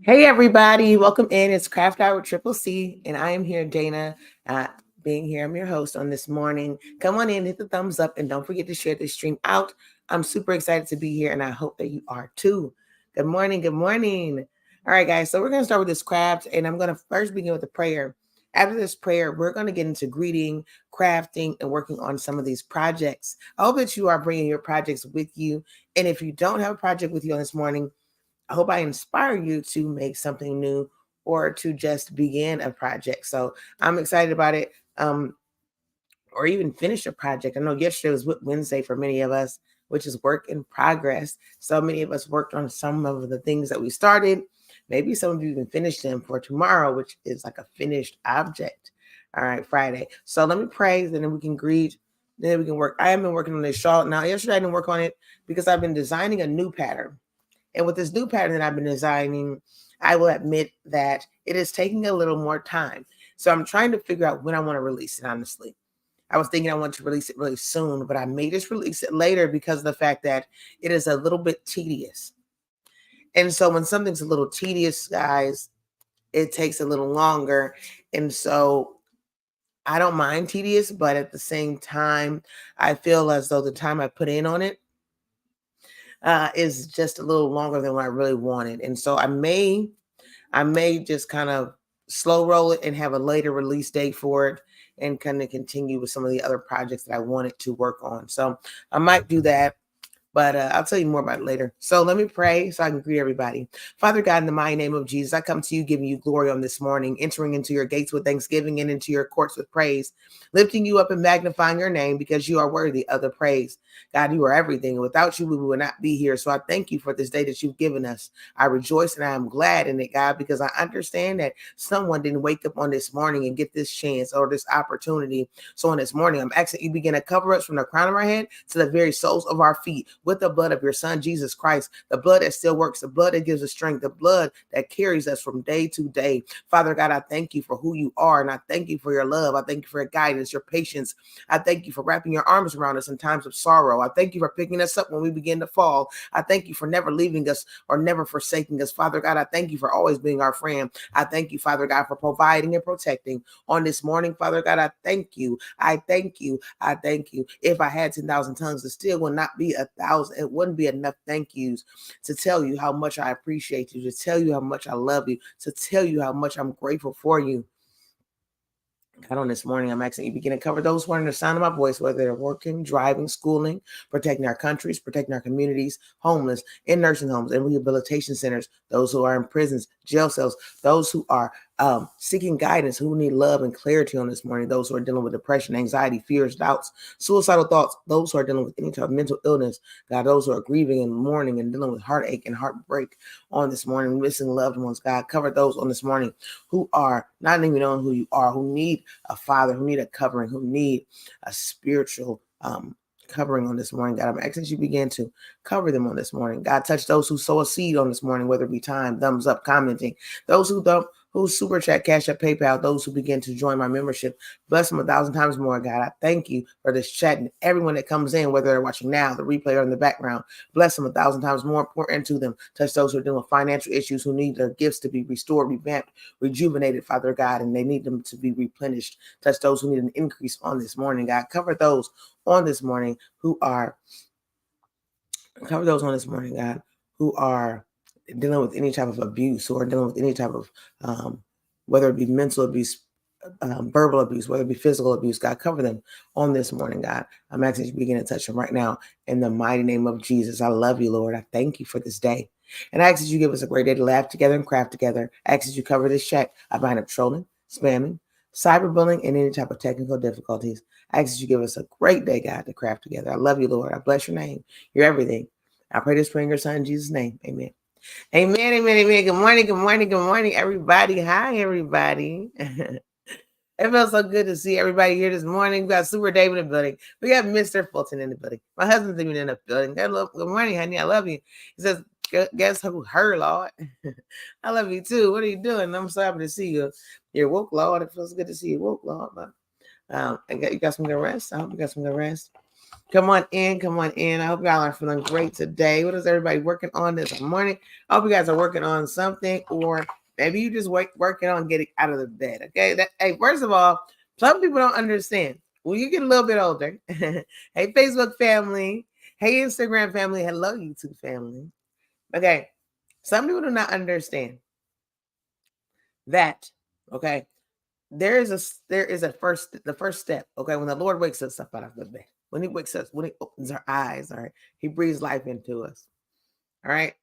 Hey everybody, welcome in. It's Craft Hour with Triple C, and I am here, Dana. Uh, Being here, I'm your host on this morning. Come on in, hit the thumbs up, and don't forget to share this stream out. I'm super excited to be here, and I hope that you are too. Good morning, good morning. All right, guys, so we're going to start with this craft, and I'm going to first begin with a prayer. After this prayer, we're going to get into greeting, crafting, and working on some of these projects. I hope that you are bringing your projects with you, and if you don't have a project with you on this morning, I hope I inspire you to make something new or to just begin a project. So I'm excited about it. Or even finish a project. I know yesterday was Wednesday for many of us, which is work in progress. So many of us worked on some of the things that we started. Maybe some of you even finished them for tomorrow, which is like a finished object. All right, Friday. So let me pray, then we can greet, then we can work. I have been working on this shawl. Now, yesterday I didn't work on it because I've been designing a new pattern. And with this new pattern that I've been designing, I will admit that it is taking a little more time. So I'm trying to figure out when I want to release it, honestly. I was thinking I wanted to release it really soon, but I may just release it later because of the fact that it is a little bit tedious. And so when something's a little tedious, guys, it takes a little longer. And so I don't mind tedious, but at the same time, I feel as though the time I put in on it is just a little longer than what I really wanted. And so I may just kind of slow roll it and have a later release date for it and kind of continue with some of the other projects that I wanted to work on. So I might do that. But I'll tell you more about it later. So let me pray so I can greet everybody. Father God, in the mighty name of Jesus, I come to you giving you glory on this morning, entering into your gates with thanksgiving and into your courts with praise, lifting you up and magnifying your name because you are worthy of the praise. God, you are everything. Without you, we would not be here. So I thank you for this day that you've given us. I rejoice and I am glad in it, God, because I understand that someone didn't wake up on this morning and get this chance or this opportunity. So on this morning, I'm asking you begin to cover us from the crown of our head to the very soles of our feet with the blood of your son, Jesus Christ, the blood that still works, the blood that gives us strength, the blood that carries us from day to day. Father God, I thank you for who you are, and I thank you for your love. I thank you for your guidance, your patience. I thank you for wrapping your arms around us in times of sorrow. I thank you for picking us up when we begin to fall. I thank you for never leaving us or never forsaking us. Father God, I thank you for always being our friend. I thank you, Father God, for providing and protecting on this morning. Father God, I thank you. I thank you. I thank you. If I had 10,000 tongues, it still would not be 1,000. It wouldn't be enough thank yous to tell you how much I appreciate you, to tell you how much I love you, to tell you how much I'm grateful for you. God, on this morning, I'm asking you begin to cover those who are in the sound of my voice, whether they're working, driving, schooling, protecting our countries, protecting our communities, homeless, in nursing homes and rehabilitation centers, those who are in prisons, jail cells, those who are seeking guidance, who need love and clarity on this morning, those who are dealing with depression, anxiety, fears, doubts, suicidal thoughts, those who are dealing with any type of mental illness, God, those who are grieving and mourning and dealing with heartache and heartbreak on this morning, missing loved ones, God, cover those on this morning who are not even knowing who you are, who need a father, who need a covering, who need a spiritual covering on this morning. God, I'm asking that you begin to cover them on this morning. God, touch those who sow a seed on this morning, whether it be time, thumbs up, commenting, those who don't, who super chat, cash up, PayPal, those who begin to join my membership. Bless them 1,000 times more, God. I thank you for this chat and everyone that comes in, whether they're watching now, the replay, or in the background. Bless them 1,000 times more, pour into them. Touch those who are dealing with financial issues, who need their gifts to be restored, revamped, rejuvenated, Father God, and they need them to be replenished. Touch those who need an increase on this morning, God. Cover those on this morning who are, God, who are dealing with any type of abuse or dealing with any type of, whether it be mental abuse, verbal abuse, whether it be physical abuse, God, cover them on this morning, God. I'm asking you to begin to touch them right now in the mighty name of Jesus. I love you, Lord. I thank you for this day. And I ask that you give us a great day to laugh together and craft together. I ask that you cover this chat. I bind up trolling, spamming, cyberbullying, and any type of technical difficulties. I ask that you give us a great day, God, to craft together. I love you, Lord. I bless your name. You're everything. I pray this prayer in your son, in Jesus' name. Amen. Amen, amen, amen. Good morning, good morning, good morning, everybody. Hi, everybody. It feels so good to see everybody here this morning. We got Super Dave in the building. We got Mr. Fulton in the building. My husband's even in the building. Good morning, honey. I love you. He says, guess who? Her, Lord. I love you too. What are you doing? I'm so happy to see you. You're woke, Lord. It feels good to see you woke, Lord. But you got some good rest. I hope you got some good rest. Come on in. Come on in. I hope y'all are feeling great today. What is everybody working on this morning? I hope you guys are working on something, or maybe you just working on getting out of the bed. Okay. Hey, first of all, some people don't understand. When you get a little bit older, hey, Facebook family. Hey, Instagram family. Hello, YouTube family. Okay. Some people do not understand that. Okay. There is the first step. Okay. When the Lord wakes us up out of the bed, when he wakes us, when he opens our eyes, all right, he breathes life into us. All right.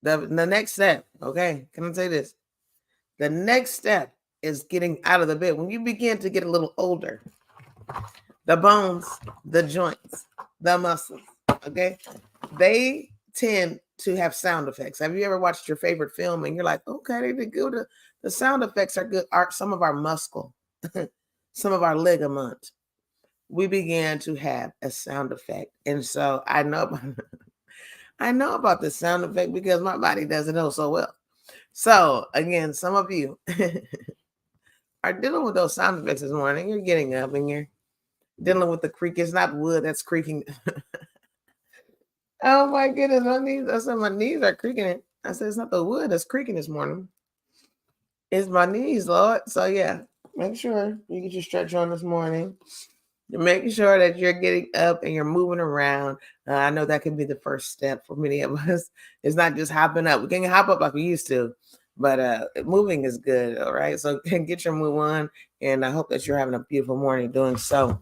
The next step, okay, can I say this? The next step is getting out of the bed. When you begin to get a little older, the bones, the joints, the muscles, okay, they tend to have sound effects. Have you ever watched your favorite film and you're like, okay, they did good. The sound effects are good. Some of our muscle, some of our ligament, we began to have a sound effect. And so I know about the sound effect because my body doesn't know so well. So again, some of you are dealing with those sound effects this morning. You're getting up and you're dealing with the creak. It's not wood that's creaking. Oh my goodness, my knees. I said my knees are creaking. I said it's not the wood that's creaking this morning. It's my knees, Lord. So yeah, make sure you get your stretch on this morning. You're making sure that you're getting up and you're moving around. I know that can be the first step for many of us. It's not just hopping up. We can hop up like we used to, but moving is good. All right. So get your move on. And I hope that you're having a beautiful morning doing so.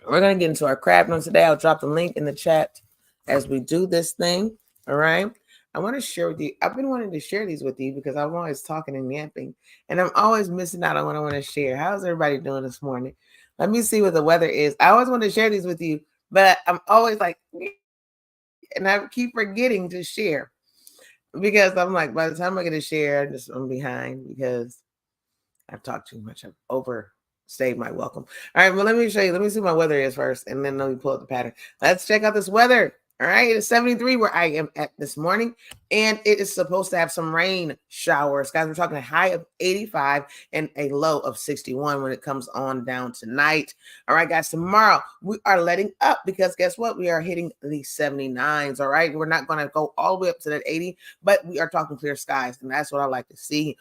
We're going to get into our craft notes today. I'll drop the link in the chat as we do this thing. All right. I want to share with you. I've been wanting to share these with you because I'm always talking and yapping, and I'm always missing out on what I want to share. How's everybody doing this morning? Let me see what the weather is. I always want to share these with you, but I'm always like, and I keep forgetting to share because I'm like, by the time I get to share, I'm behind because I've talked too much. I've overstayed my welcome. All right, well, let me show you. Let me see what my weather is first, and then let me pull up the pattern. Let's check out this weather. All right, it's 73 where I am at this morning, and it is supposed to have some rain showers. Guys, we're talking a high of 85 and a low of 61 when it comes on down tonight. All right, guys, tomorrow we are letting up because guess what? We are hitting the 79s, all right? We're not going to go all the way up to that 80, but we are talking clear skies, and that's what I like to see.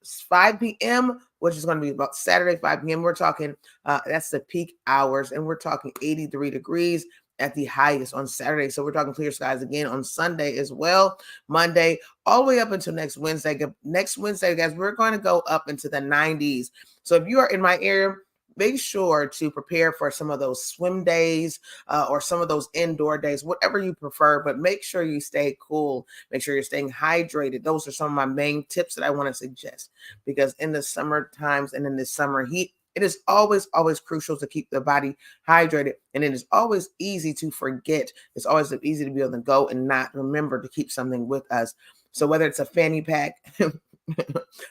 5 p.m., which is going to be about Saturday, 5 p.m. We're talking, that's the peak hours, and we're talking 83 degrees at the highest on Saturday. So we're talking clear skies again on Sunday as well, Monday, all the way up until next Wednesday. Next Wednesday, guys, we're going to go up into the 90s. So if you are in my area, make sure to prepare for some of those swim days or some of those indoor days, whatever you prefer, but make sure you stay cool. Make sure you're staying hydrated. Those are some of my main tips that I want to suggest because in the summer times and in the summer heat, it is always crucial to keep the body hydrated. And it is always easy to forget. It's always easy to be able to go and not remember to keep something with us. So whether it's a fanny pack,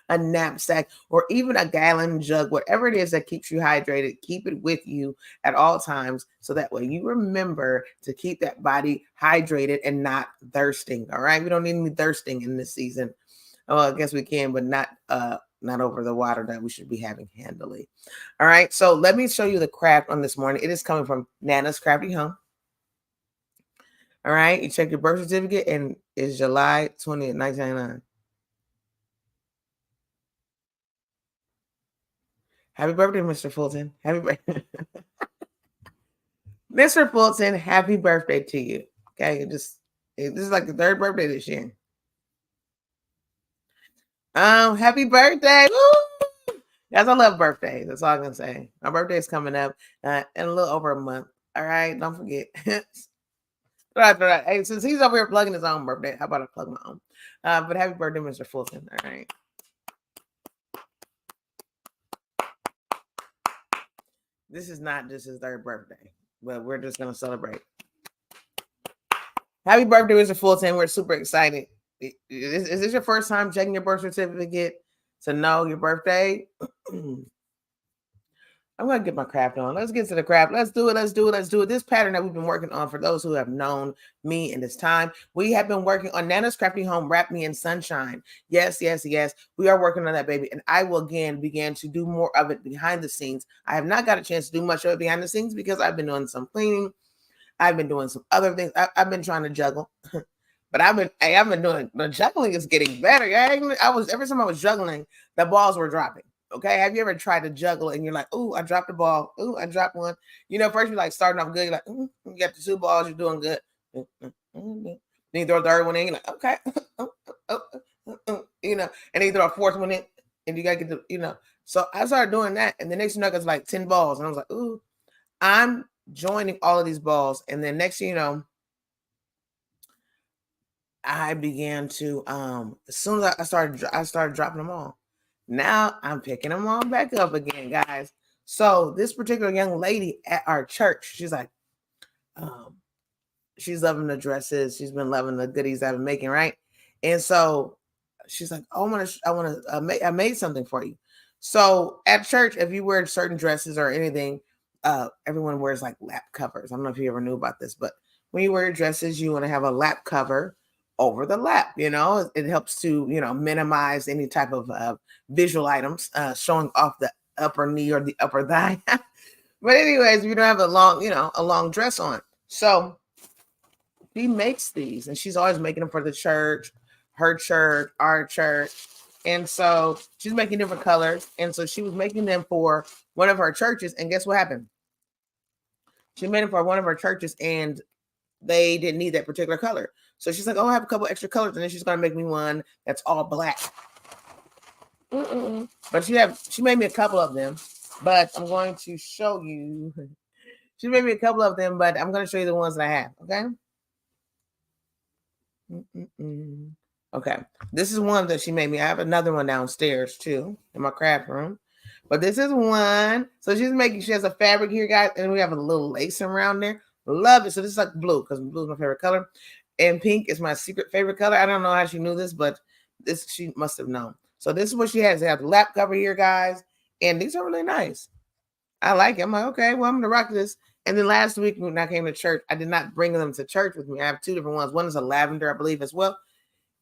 a knapsack, or even a gallon jug, whatever it is that keeps you hydrated, keep it with you at all times. So that way you remember to keep that body hydrated and not thirsting. All right. We don't need any thirsting in this season. Oh, I guess we can, but not over the water that we should be having handily. All right. So let me show you the craft on this morning. It is coming from Nana's Crafty Home. All right. You check your birth certificate and it's July 20th, 1999. Happy birthday, Mr. Fulton. Happy birthday. Mr. Fulton, happy birthday to you. Okay. This is like the third birthday this year. Happy birthday. Woo! Guys, I love birthdays. That's all I'm gonna say. My birthday is coming up in a little over a month. All right, don't forget. Right. Hey, since he's over here plugging his own birthday, how about I plug my own? But happy birthday, Mr. Fulton. All right. This is not just his third birthday, but we're just gonna celebrate. Happy birthday, Mr. Fulton. We're super excited. Is this your first time checking your birth certificate to know your birthday? I'm going to get my craft on. Let's get to the craft. Let's do it. Let's do it. Let's do it. This pattern that we've been working on, for those who have known me in this time, we have been working on Nana's Crafty Home, Wrap Me in Sunshine. Yes, yes, yes. We are working on that, baby. And I will again begin to do more of it behind the scenes. I have not got a chance to do much of it behind the scenes because I've been doing some cleaning. I've been doing some other things. I've been trying to juggle. But I've been doing, the juggling is getting better. Every time I was juggling, the balls were dropping. Okay. Have you ever tried to juggle and you're like, oh, I dropped the ball. Oh, I dropped one. You know, first you're like starting off good. You're like, you got the 2 balls, you're doing good. Then you throw a third one in, you're like, okay. You know, and then you throw a 4th one in and you gotta get the, you know. So I started doing that. And the next thing I got like 10 balls. And I was like, ooh, I'm joining all of these balls. And then next thing you know, I began to as soon as I started dropping them all. Now I'm picking them all back up again, guys. So this particular young lady at our church, she's like, she's loving the dresses. She's been loving the goodies I've been making, right? And so she's like, oh, I made something for you. So at church, if you wear certain dresses or anything, everyone wears like lap covers. I don't know if you ever knew about this, but when you wear your dresses, you want to have a lap cover over the lap. You know, it helps to, you know, minimize any type of visual items showing off the upper knee or the upper thigh. But anyways, you don't have a long dress on. So she makes these, and she's always making them for the church, her church, our church. And so she's making different colors. And so she was making them for one of her churches. And guess what happened? She made them for one of her churches, and they didn't need that particular color. So she's like, oh, I have a couple extra colors. And then she's going to make me one that's all black. But she made me a couple of them. But I'm going to show you. She made me a couple of them, but I'm going to show you the ones that I have. Okay. Okay. This is one that she made me. I have another one downstairs too in my craft room. But this is one. So she has a fabric here, guys. And we have a little lace around there. Love it. So this is like blue, because blue is my favorite color. And pink is my secret favorite color. I don't know how she knew this, but she must have known. So this is what she has. They have the lap cover here, guys. And these are really nice. I like it. I'm like, okay, well, I'm going to rock this. And then last week when I came to church, I did not bring them to church with me. I have 2 different ones. One is a lavender, I believe, as well.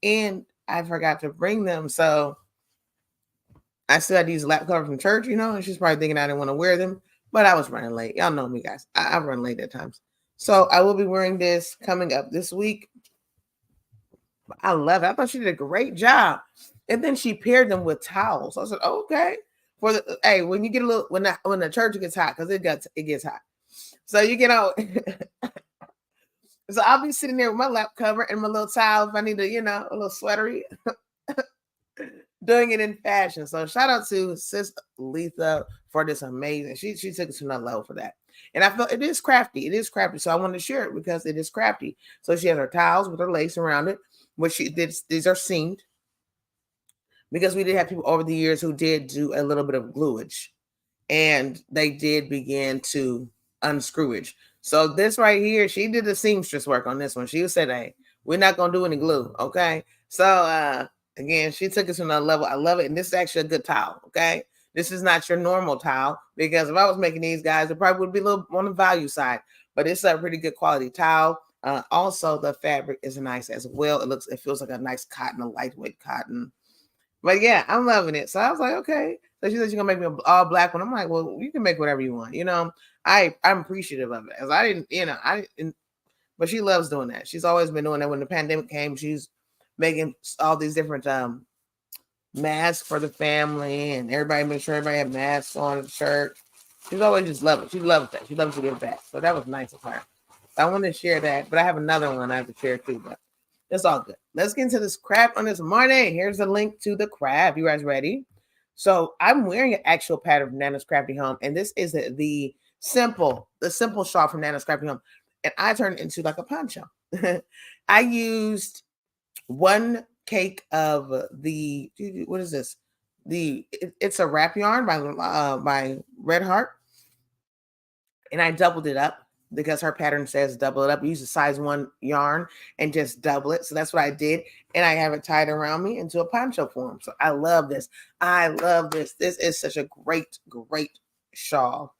And I forgot to bring them. So I still had these lap cover from church, you know, and she's probably thinking I didn't want to wear them, but I was running late. Y'all know me, guys. I run late at times. So I will be wearing this coming up this week. I love it. I thought she did a great job. And then she paired them with towels. So I said, okay. Hey, when you get a little, when the church gets hot, because it gets hot. So you get out. So I'll be sitting there with my lap cover and my little towel if I need to, you know, a little sweatery. Doing it in fashion. So shout out to Sis Letha for this amazing. She took it to another level for that. And I felt it is crafty. It is crafty. So I wanted to share it because it is crafty. So she has her towels with her lace around it, which she did. These are seamed because we did have people over the years who did do a little bit of gluage, and they did begin to unscrewage. So this right here, she did the seamstress work on this one. She said, hey, we're not going to do any glue. Okay. So, again, she took it to another level. I love it. And this is actually a good towel. Okay. This is not your normal towel, because if I was making these, guys, it probably would be a little on the value side, but it's a pretty good quality towel. Also the fabric is nice as well. It feels like a nice cotton, a lightweight cotton. But yeah, I'm loving it. So I was like, okay. So she said she's gonna make me an all black one. I'm like, well, you can make whatever you want. You know, I'm appreciative of it. As I didn't, but she loves doing that. She's always been doing that. When the pandemic came, she's making all these different masks for the family, and everybody made sure everybody had masks on at church. She's always just loving it. She loves that. She loves to give back. So that was nice of her. I wanted to share that, but I have another one I have to share too, but it's all good. Let's get into this craft on this morning. Here's the link to the craft. You guys ready? So I'm wearing an actual pattern from Nana's Crafty Home, and this is the simple shawl from Nana's Crafty Home, and I turned it into like a poncho. I used 1 cake of what is this? It's a wrap yarn by Red Heart, and I doubled it up because her pattern says double it up. Use a size 1 yarn and just double it. So that's what I did. And I have it tied around me into a poncho form. So I love this. I love this. This is such a great shawl.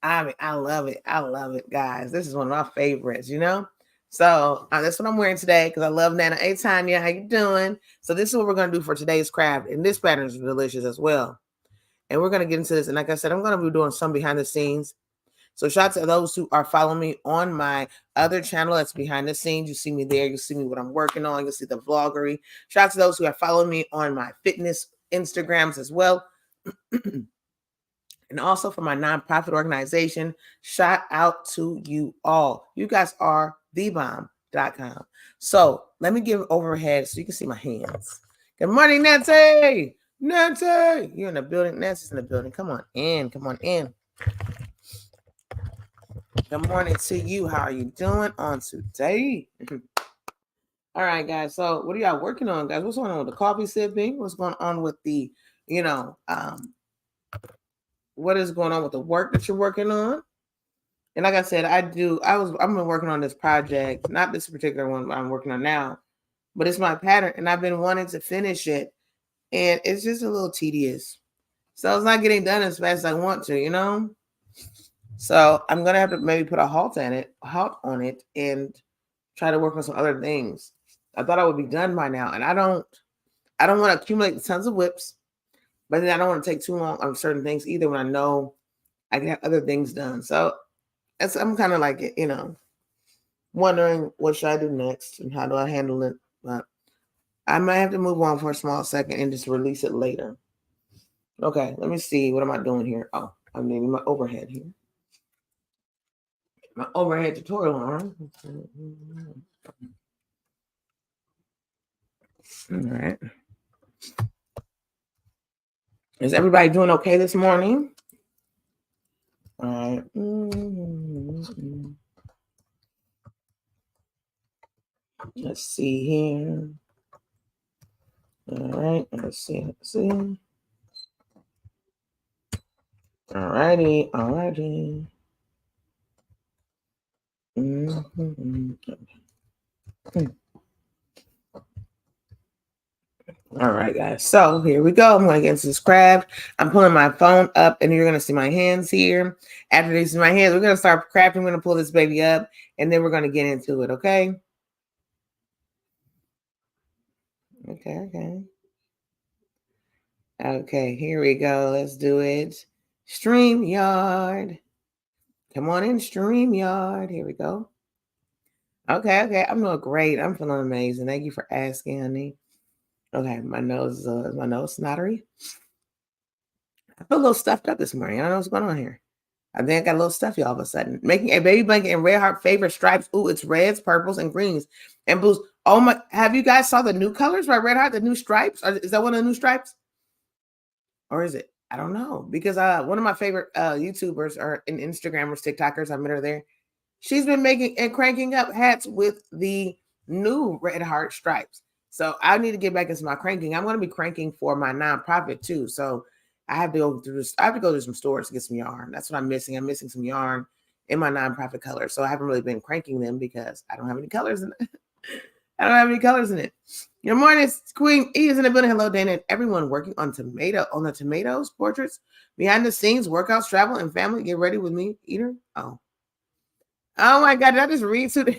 I mean, I love it. I love it, guys. This is one of my favorites, you know? So that's what I'm wearing today because I love Nana. Hey, Tanya, how you doing? So this is what we're going to do for today's craft. And this pattern is delicious as well. And we're going to get into this. And like I said, I'm going to be doing some behind the scenes. So shout out to those who are following me on my other channel that's behind the scenes. You see me there. You see me what I'm working on. You'll see the vloggery. Shout out to those who are following me on my fitness Instagrams as well. And also for my nonprofit organization, shout out to you all. You guys are thebomb.com. So let me give overhead so you can see my hands. Good morning, Nancy. Nancy, you're in the building. Nancy's in the building. Come on in. Come on in. Good morning to you. How are you doing on today? All right, guys. So what are y'all working on, guys? What's going on with the coffee sipping? What's going on with the, what is going on with the work that you're working on? And like I said, I've been working on this project, not this particular one I'm working on now, but it's my pattern and I've been wanting to finish it and it's just a little tedious. So it's not getting done as fast as I want to, you know? So I'm going to have to maybe put a halt on it and try to work on some other things. I thought I would be done by now. And I don't want to accumulate tons of whips, but then I don't want to take too long on certain things either when I know I can have other things done. So I'm kind of like, wondering what should I do next and how do I handle it. But I might have to move on for a small second and just release it later. Okay, let me see. What am I doing here? Oh, I'm needing my overhead here. My overhead tutorial arm. All right. Is everybody doing okay this morning? All right. Let's see here. All right. Let's see. All righty. All right, guys. So here we go. I'm going to get into this craft. I'm pulling my phone up, and you're going to see my hands here. After you see my hands, we're going to start crafting. We're going to pull this baby up, and then we're going to get into it, okay? Okay, here we go. Let's do it. StreamYard. Come on in, StreamYard. Here we go. Okay. I'm doing great. I'm feeling amazing. Thank you for asking, honey. Okay, my nose is snottery. I feel a little stuffed up this morning. I don't know what's going on here. I think I got a little stuffy all of a sudden. Making a baby blanket in Red Heart favorite stripes. Ooh, it's reds, purples, and greens and blues. Oh my! Have you guys saw the new colors by Red Heart? The new stripes? Is that one of the new stripes? Or is it? I don't know because one of my favorite YouTubers or Instagrammers, TikTokers, I met her there. She's been making and cranking up hats with the new Red Heart stripes. So I need to get back into my cranking. I'm going to be cranking for my nonprofit too. So I have to go through some stores to get some yarn. That's what I'm missing. I'm missing some yarn in my nonprofit colors. So I haven't really been cranking them because I don't have any colors in it. Good morning, Queen E is in the building. Hello, Dana, and everyone working on the tomatoes portraits, behind the scenes, workouts, travel, and family. Get ready with me, Eater. Oh my God! Did I just read two?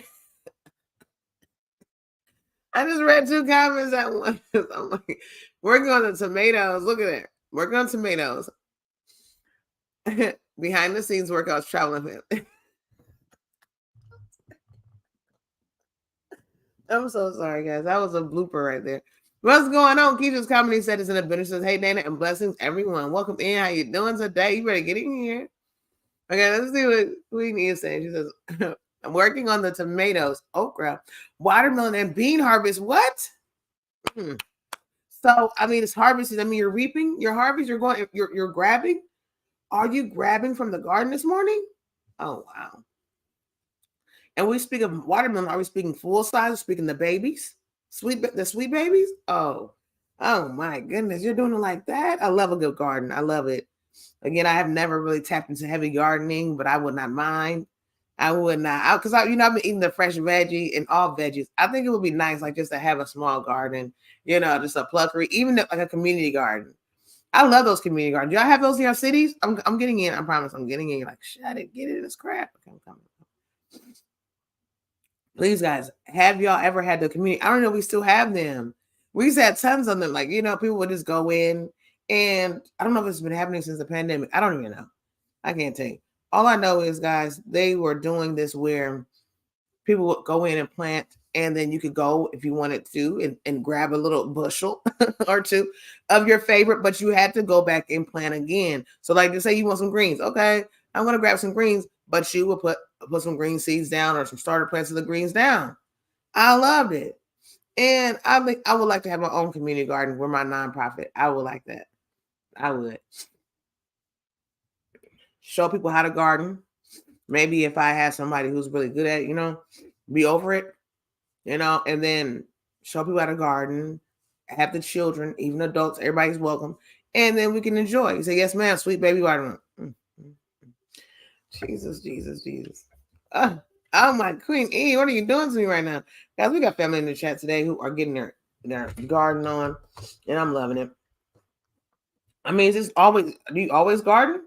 I just read two comments at once. I'm like, working on the tomatoes. Look at that. Working on tomatoes. Behind the scenes workouts, traveling. I'm so sorry, guys. That was a blooper right there. What's going on? Keisha's Comedy said it's in the business. Says, hey, Dana, and blessings, everyone. Welcome in. How you doing today? You better get in here. Okay, let's see what Queen is saying. She says, I'm working on the tomatoes, okra, watermelon, and bean harvest. What? So, I mean, it's harvesting. I mean, you're reaping your harvest. You're grabbing. Are you grabbing from the garden this morning? Oh, wow. And we speak of watermelon. Are we speaking full size? Speaking the babies, the sweet babies? Oh my goodness. You're doing it like that? I love a good garden. I love it. Again, I have never really tapped into heavy gardening, but I would not mind. I would not, because I've been eating the fresh veggie and all veggies. I think it would be nice, like just to have a small garden, just a pluckery, even like a community garden. I love those community gardens. Y'all have those in your cities? I'm getting in. I promise. I'm getting in. You're like, shut it, get it. It's crap. Okay, I'm coming. Please, guys, have y'all ever had the community? I don't know. We still have them. We used to have tons of them. Like, people would just go in, and I don't know if it's been happening since the pandemic. I don't even know. I can't tell you. All I know is, guys, they were doing this where people would go in and plant, and then you could go if you wanted to and grab a little bushel or two of your favorite, but you had to go back and plant again. So like to say you want some greens. Okay, I'm going to grab some greens, but you will put some green seeds down or some starter plants of the greens down. I loved it. And I would like to have my own community garden. We're my nonprofit. I would like that. I would. Show people how to garden. Maybe if I had somebody who's really good at it, be over it, and then show people how to garden, have the children, even adults, everybody's welcome. And then we can enjoy. You say, yes, ma'am, sweet baby watermelon. Jesus. Oh my Queen E, what are you doing to me right now? Guys, we got family in the chat today who are getting their garden on, and I'm loving it. I mean, do you always garden?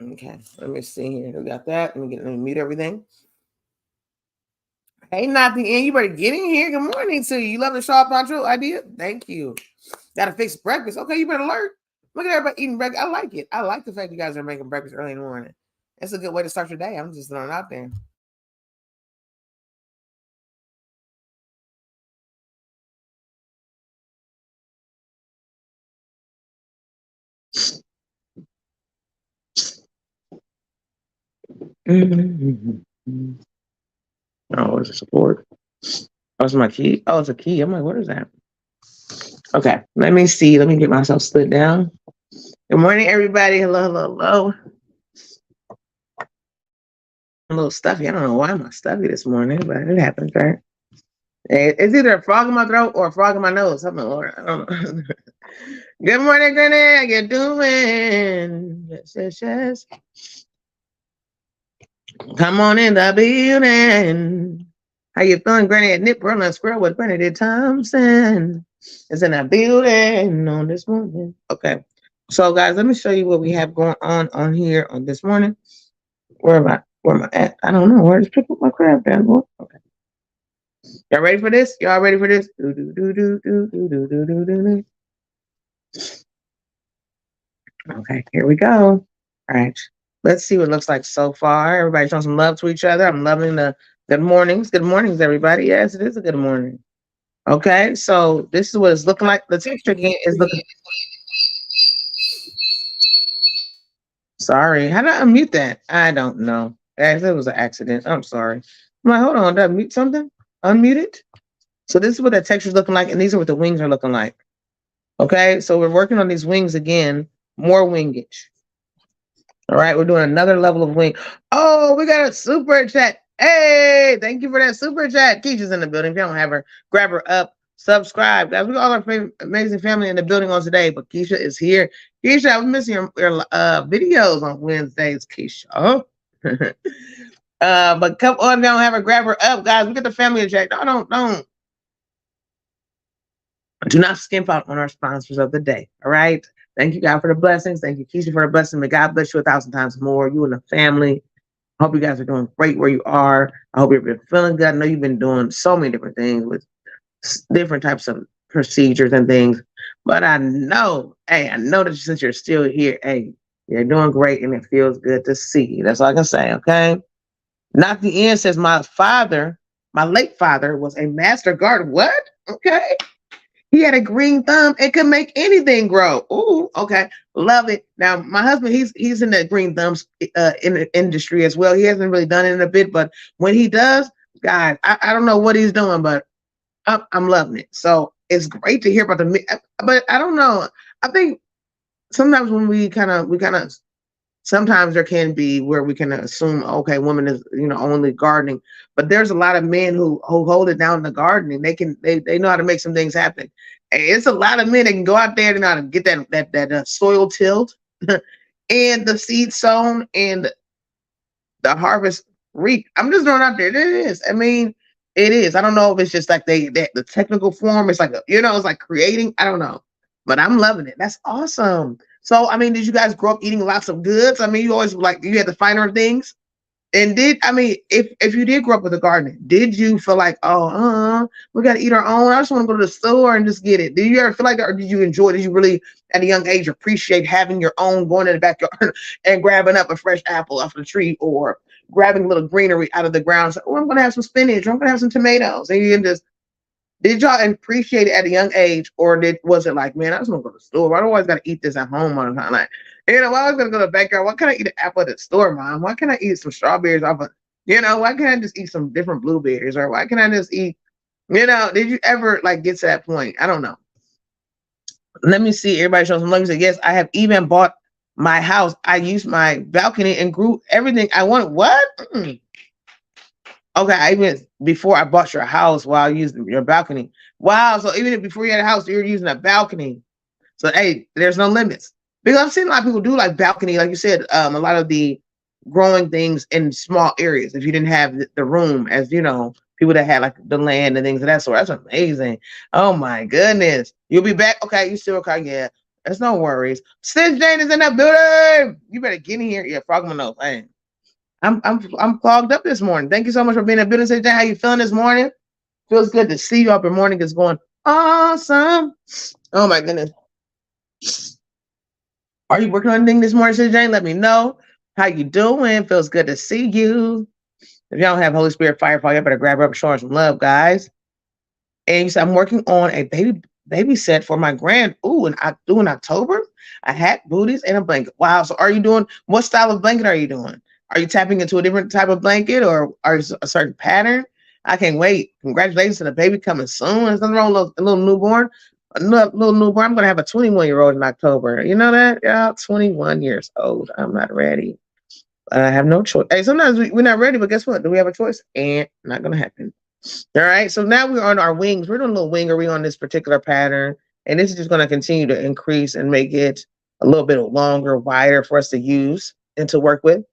Okay, let me see here. We got that. Let me mute everything. Hey, not the end. You better get in here. Good morning to you. You love the Shaw Poncho idea? Thank you. Gotta fix breakfast. Okay, you better alert. Look at everybody eating breakfast. I like it. I like the fact you guys are making breakfast early in the morning. It's a good way to start your day. I'm just throwing it out there. Oh, it's a support. Oh, it's my key. Oh, it's a key. I'm like, what is that? Okay, let me see. Let me get myself slid down. Good morning, everybody. Hello. I'm a little stuffy. I don't know why I'm stuffy this morning, but it happens, right? It's either a frog in my throat or a frog in my nose. Something, Lord. I don't know. Good morning, Granny. How you doing? Yes. Come on in the building. How you feeling, Granny? At Nip Running Squirrel with Granny Thompson is in the building on this morning. Okay. So, guys, let me show you what we have going on here on this morning. Where am I at? I don't know. Where just pick up my crab down, boy? Okay. Y'all ready for this? Y'all ready for this? Okay, here we go. All right. Let's see what it looks like so far. Everybody showing some love to each other. I'm loving the good mornings. Good mornings, everybody. Yes, it is a good morning. Okay, so this is what it's looking like. The texture again is looking. Sorry, how did I unmute that? I don't know. It was an accident. I'm sorry. I'm like, hold on, did I mute something? Unmute it. So this is what that texture is looking like, and these are what the wings are looking like. Okay, so we're working on these wings again, more wingage. All right, we're doing another level of wing. Oh, we got a super chat. Hey, thank you for that super chat. Keisha's in the building. If you don't have her, grab her up. Subscribe, guys. We got all our amazing family in the building on today, but Keisha is here. Keisha, I was missing your videos on Wednesdays, Keisha. But come on down, have her, grab her up, guys. We get the family in check. Don't. Do not skimp out on our sponsors of the day. All right. Thank you, God, for the blessings. Thank you, Keisha, for the blessing. May God bless you 1,000 times more. You and the family. I hope you guys are doing great where you are. I hope you've been feeling good. I know you've been doing so many different things with different types of procedures and things. But I know that since you're still here, hey, you're doing great and it feels good to see you. That's all I can say, okay? Not the end says my late father was a master gardener. What? Okay. He had a green thumb and could make anything grow. Ooh, okay. Love it. Now, my husband, he's in the green thumbs in the industry as well. He hasn't really done it in a bit, but when he does, guys, I don't know what he's doing, but I'm loving it. So it's great to hear about but I don't know. I think sometimes when we kind of sometimes there can be where we can assume, okay, women is only gardening, but there's a lot of men who hold it down in the gardening. They know how to make some things happen. And it's a lot of men that can go out there and know how to get that soil tilled and the seed sown and the harvest reaped. I'm just throwing out there. It is. I mean, it is. I don't know if it's just like the technical form. It's like it's like creating. I don't know. But I'm loving it. That's awesome. So, I mean, did you guys grow up eating lots of goods? I mean, you always like you had the finer things. And if you did grow up with a garden, did you feel like, oh, we got to eat our own? I just want to go to the store and just get it. Did you ever feel like that, or did you enjoy? Did you really, at a young age, appreciate having your own, going in the backyard and grabbing up a fresh apple off the tree, or grabbing a little greenery out of the ground? So, oh, I'm going to have some spinach. Or I'm going to have some tomatoes, and you can just. Did y'all appreciate it at a young age, or was it like, man, I just want to go to the store? Why do I always got to eat this at home all the time? Like, why I was gonna go to the backyard? Why can't I eat an apple at the store, mom? Why can't I eat some strawberries off of, why can't I just eat some different blueberries? Or why can't I just eat, did you ever like get to that point? I don't know. Let me see. Everybody shows some love. You say, yes, I have even bought my house. I used my balcony and grew everything I wanted. What? Okay, I even before I bought your house while using your balcony. Wow. So even if before you had a house, you were using a balcony. So hey, there's no limits. Because I've seen a lot of people do like balcony, like you said, a lot of the growing things in small areas. If you didn't have the room, as people that had like the land and things of that sort. That's amazing. Oh my goodness. You'll be back. Okay, you still okay? Yeah. There's no worries. Sis Jane is in the building. You better get in here. Yeah, Frogman knows. Hey. I'm clogged up this morning. Thank you so much for being in the building. Sis Jane, how you feeling this morning? Feels good to see you up. Your morning is going awesome. Oh my goodness. Are you working on anything this morning, Sis Jane? Let me know. How you doing? Feels good to see you. If y'all don't have Holy Spirit Firefly, you better grab her up and show her some love, guys. And you said, I'm working on a baby set for my grand. Ooh, in October, a hat, booties, and a blanket. Wow. So what style of blanket are you doing? Are you tapping into a different type of blanket, or are you a certain pattern? I can't wait. Congratulations to the baby coming soon. There's nothing wrong with a little newborn. A little newborn. I'm going to have a 21-year-old in October. You know that? Yeah, 21 years old. I'm not ready. I have no choice. Hey, sometimes we're not ready, but guess what? Do we have a choice? And not going to happen. All right. So now we're on our wings. We're doing a little wingery on this particular pattern. And this is just going to continue to increase and make it a little bit longer, wider for us to use and to work with.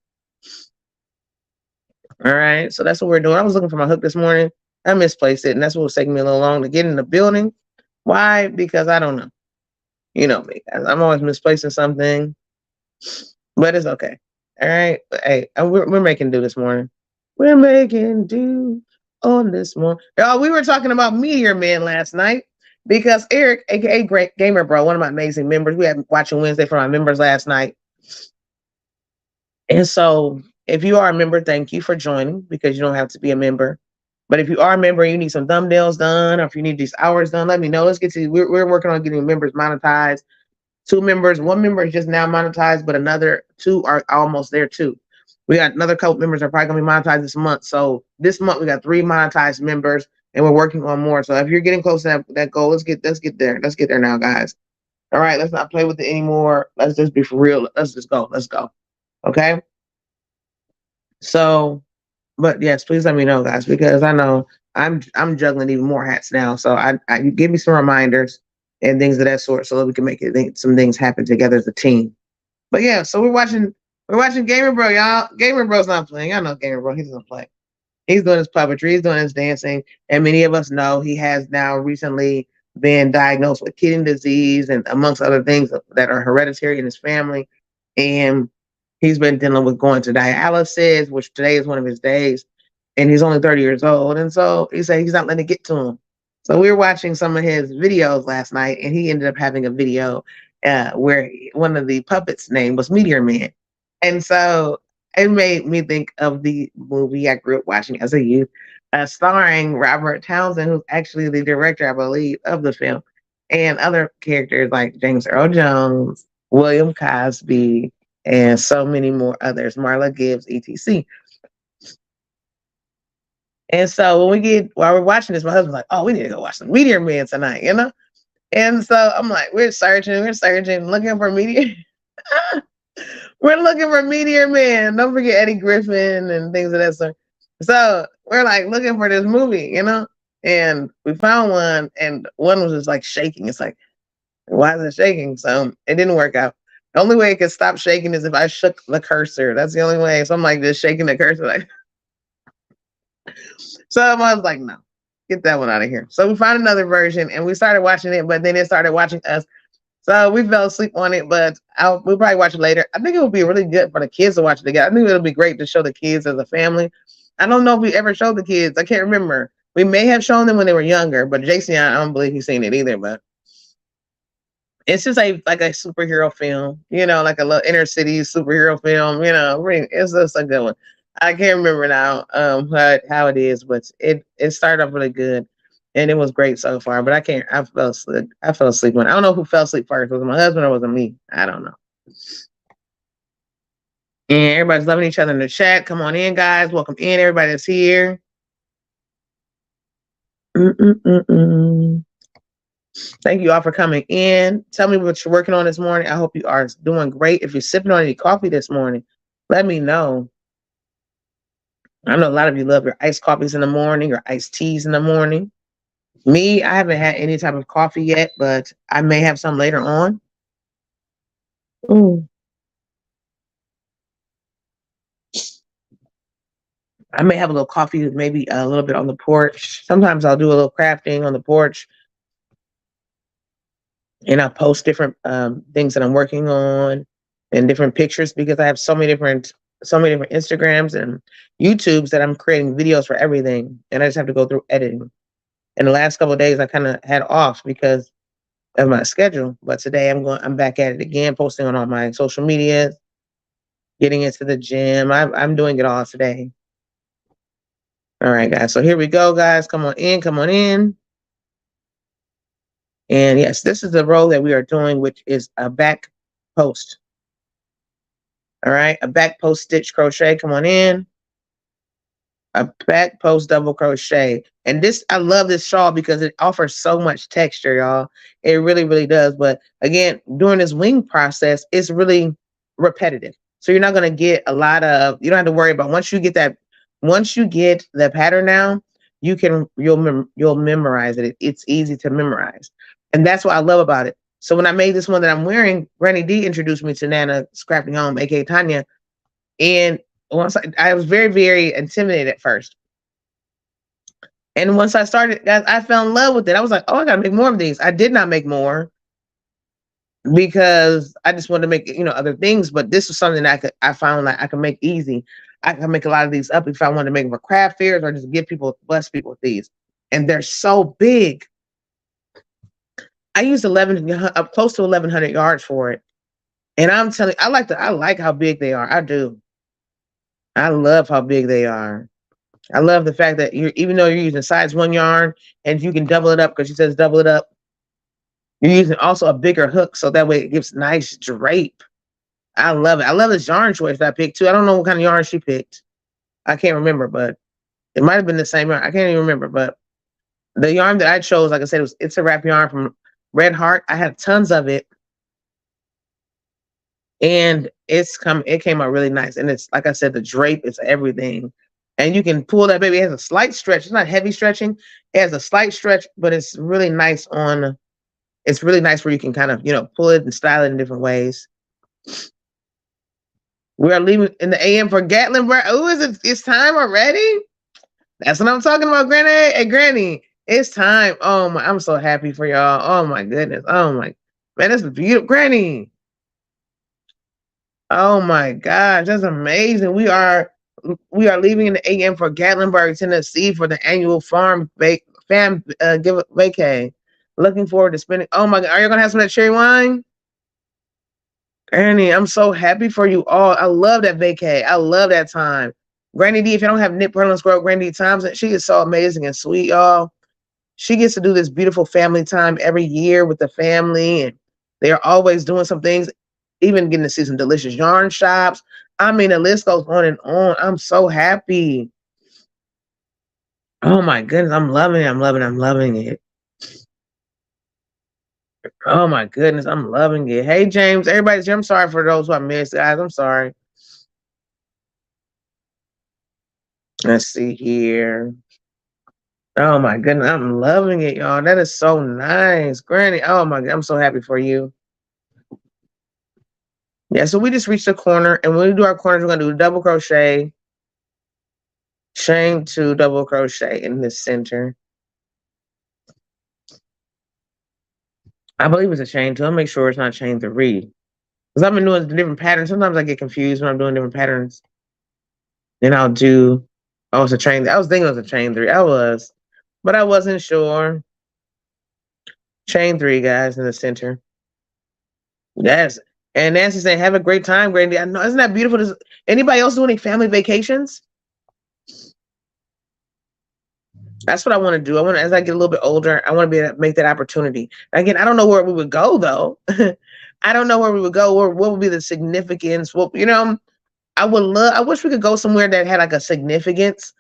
All right. So that's what we're doing. I was looking for my hook this morning. I misplaced it. And that's what was taking me a little long to get in the building. Why? Because I don't know. You know me. I'm always misplacing something. But it's okay. All right. But, hey, we're making do this morning. We're making do on this morning. Y'all, we were talking about Meteor Man last night because Eric, aka Great Gamer Bro, one of my amazing members, we had watching Wednesday for my members last night. And so if you are a member, thank you for joining, because you don't have to be a member. But if you are a member and you need some thumbnails done, or if you need these hours done, let me know. Let's get to we're working on getting members monetized. 2 members, 1 member is just now monetized, but another 2 are almost there too. We got another couple members are probably gonna be monetized this month. So this month we got 3 monetized members, and we're working on more. So if you're getting close to that goal, let's get there. Let's get there now, guys. All right, let's not play with it anymore. Let's just be for real. Let's just go. Let's go. Okay. So, but yes, please let me know, guys, because I know I'm juggling even more hats now. So you give me some reminders and things of that sort, so that we can make some things happen together as a team. But yeah, so we're watching Gamer Bro, y'all. Gamer Bro's not playing. I know Gamer Bro, he doesn't play. He's doing his puppetry, he's doing his dancing, and many of us know he has now recently been diagnosed with kidney disease and amongst other things that are hereditary in his family. And he's been dealing with going to dialysis, which today is one of his days, and he's only 30 years old. And so he said he's not letting it get to him. So we were watching some of his videos last night, and he ended up having a video where one of the puppets' name was Meteor Man. And so it made me think of the movie I grew up watching as a youth, starring Robert Townsend, who's actually the director, I believe, of the film, and other characters like James Earl Jones, William Cosby, and so many more others, Marla Gibbs, etc. And so while we're watching this, my husband's like, oh, we need to go watch some Meteor Man tonight, And so I'm like, we're searching, looking for Meteor. We're looking for Meteor Man. Don't forget Eddie Griffin and things of that sort. So we're like looking for this movie, and we found one, and one was just like shaking. It's like, why is it shaking? So it didn't work out. The only way it could stop shaking is if I shook the cursor. That's the only way. So I'm like just shaking the cursor, like. So I was like, no, get that one out of here. So we found another version, and we started watching it, but then it started watching us. So we fell asleep on it, but we'll probably watch it later. I think it would be really good for the kids to watch it together. I think it'll be great to show the kids as a family. I don't know if we ever showed the kids. I can't remember. We may have shown them when they were younger, but Jason, I don't believe he's seen it either. But it's just like a superhero film, like a little inner city superhero film. It's just a good one. I can't remember now how it is, but it started off really good, and it was great so far. But I can't. I fell asleep. I fell asleep when I don't know who fell asleep first. Was it my husband or was it me? I don't know. And everybody's loving each other in the chat. Come on in, guys. Welcome in, everybody that's here. Mm-mm-mm-mm. Thank you all for coming in. Tell me what you're working on this morning. I hope you are doing great. If you're sipping on any coffee this morning, let me know. I know a lot of you love your iced coffees in the morning or iced teas in the morning. Me, I haven't had any type of coffee yet, but I may have some later on. Ooh. I may have a little coffee, maybe a little bit on the porch. Sometimes I'll do a little crafting on the porch, and I post different things that I'm working on and different pictures because I have so many different Instagrams and YouTubes that I'm creating videos for everything, and I just have to go through editing. And the last couple of days I kind of had off because of my schedule, but today I'm back at it again, posting on all my social media, getting into the gym. I'm doing it all today. All right, guys. So here we go, guys. Come on in. Come on in. And yes, this is the row that we are doing, which is a back post. All right, a back post stitch crochet. Come on in. A back post double crochet. And this, I love this shawl because it offers so much texture, y'all. It really, really does. But again, during this wing process, it's really repetitive. So you're not going to get a lot of, you don't have to worry about once you get the pattern down, you'll memorize it. It's easy to memorize. And that's what I love about it. So when I made this one that I'm wearing, Granny D introduced me to Nana Scrapping Home, aka Tanya. And once I was very, very intimidated at first. And once I started, guys, I fell in love with it. I was like, oh, I gotta make more of these. I did not make more because I just wanted to make, other things. But this was something that I found like I could make easy. I can make a lot of these up if I want to make them for craft fairs or just bless people with these. And they're so big. I used up close to 1,100 yards for it. And I'm telling you, I like how big they are. I do. I love how big they are. I love the fact that even though you're using size 1 yarn and you can double it up because she says double it up, you're using also a bigger hook so that way it gives nice drape. I love it. I love this yarn choice that I picked too. I don't know what kind of yarn she picked. I can't remember, but it might have been the same yarn. I can't even remember, but the yarn that I chose, like I said, it's a wrap yarn from Red Heart. I had tons of it. And it came out really nice. And it's like I said, the drape is everything. And you can pull that baby. It has a slight stretch. It's not heavy stretching. It has a slight stretch, but it's really nice it's really nice where you can kind of, pull it and style it in different ways. We are leaving in the AM for Gatlinburg. Oh, it's time already? That's what I'm talking about, Granny. Hey, Granny, it's time. Oh my, I'm so happy for y'all. Oh my goodness. Oh my, man, that's beautiful. Granny. Oh my gosh, that's amazing. We are leaving in the AM for Gatlinburg, Tennessee for the annual fam give vacay. Looking forward to spending. Oh my god, are you gonna have some of that cherry wine? Granny, I'm so happy for you all. I love that vacay. I love that time. Granny D, if you don't have Knit Pearl and Squirrel, Granny D Thompson, she is so amazing and sweet, y'all. She gets to do this beautiful family time every year with the family, and they are always doing some things, even getting to see some delicious yarn shops. I mean, the list goes on and on. I'm so happy. Oh my goodness, I'm loving it. I'm loving it. I'm loving it. Oh my goodness, I'm loving it. Hey, James, everybody's here. I'm sorry for those who I missed, guys. I'm sorry. Let's see here. Oh my goodness, I'm loving it, y'all. That is so nice. Granny, oh my God, I'm so happy for you. Yeah, so we just reached the corner, and when we do our corners, we're going to do double crochet, chain 2, double crochet in the center. I believe it's a chain two. I'll make sure it's not chain three. Because I've been doing different patterns. Sometimes I get confused when I'm doing different patterns. Then I'll do, oh, it's a chain. I was thinking it was a chain three. I was, but I wasn't sure. Chain three, guys, in the center. Yes. And Nancy saying, have a great time, Grandy. I know, isn't that beautiful? Does anybody else do any family vacations? That's what I want to do. I want to, as I get a little bit older, I want to be able to make that opportunity. Again, I don't know where we would go though. I don't know where we would go, or what would be the significance. Well, I would love, I wish we could go somewhere that had like a significance,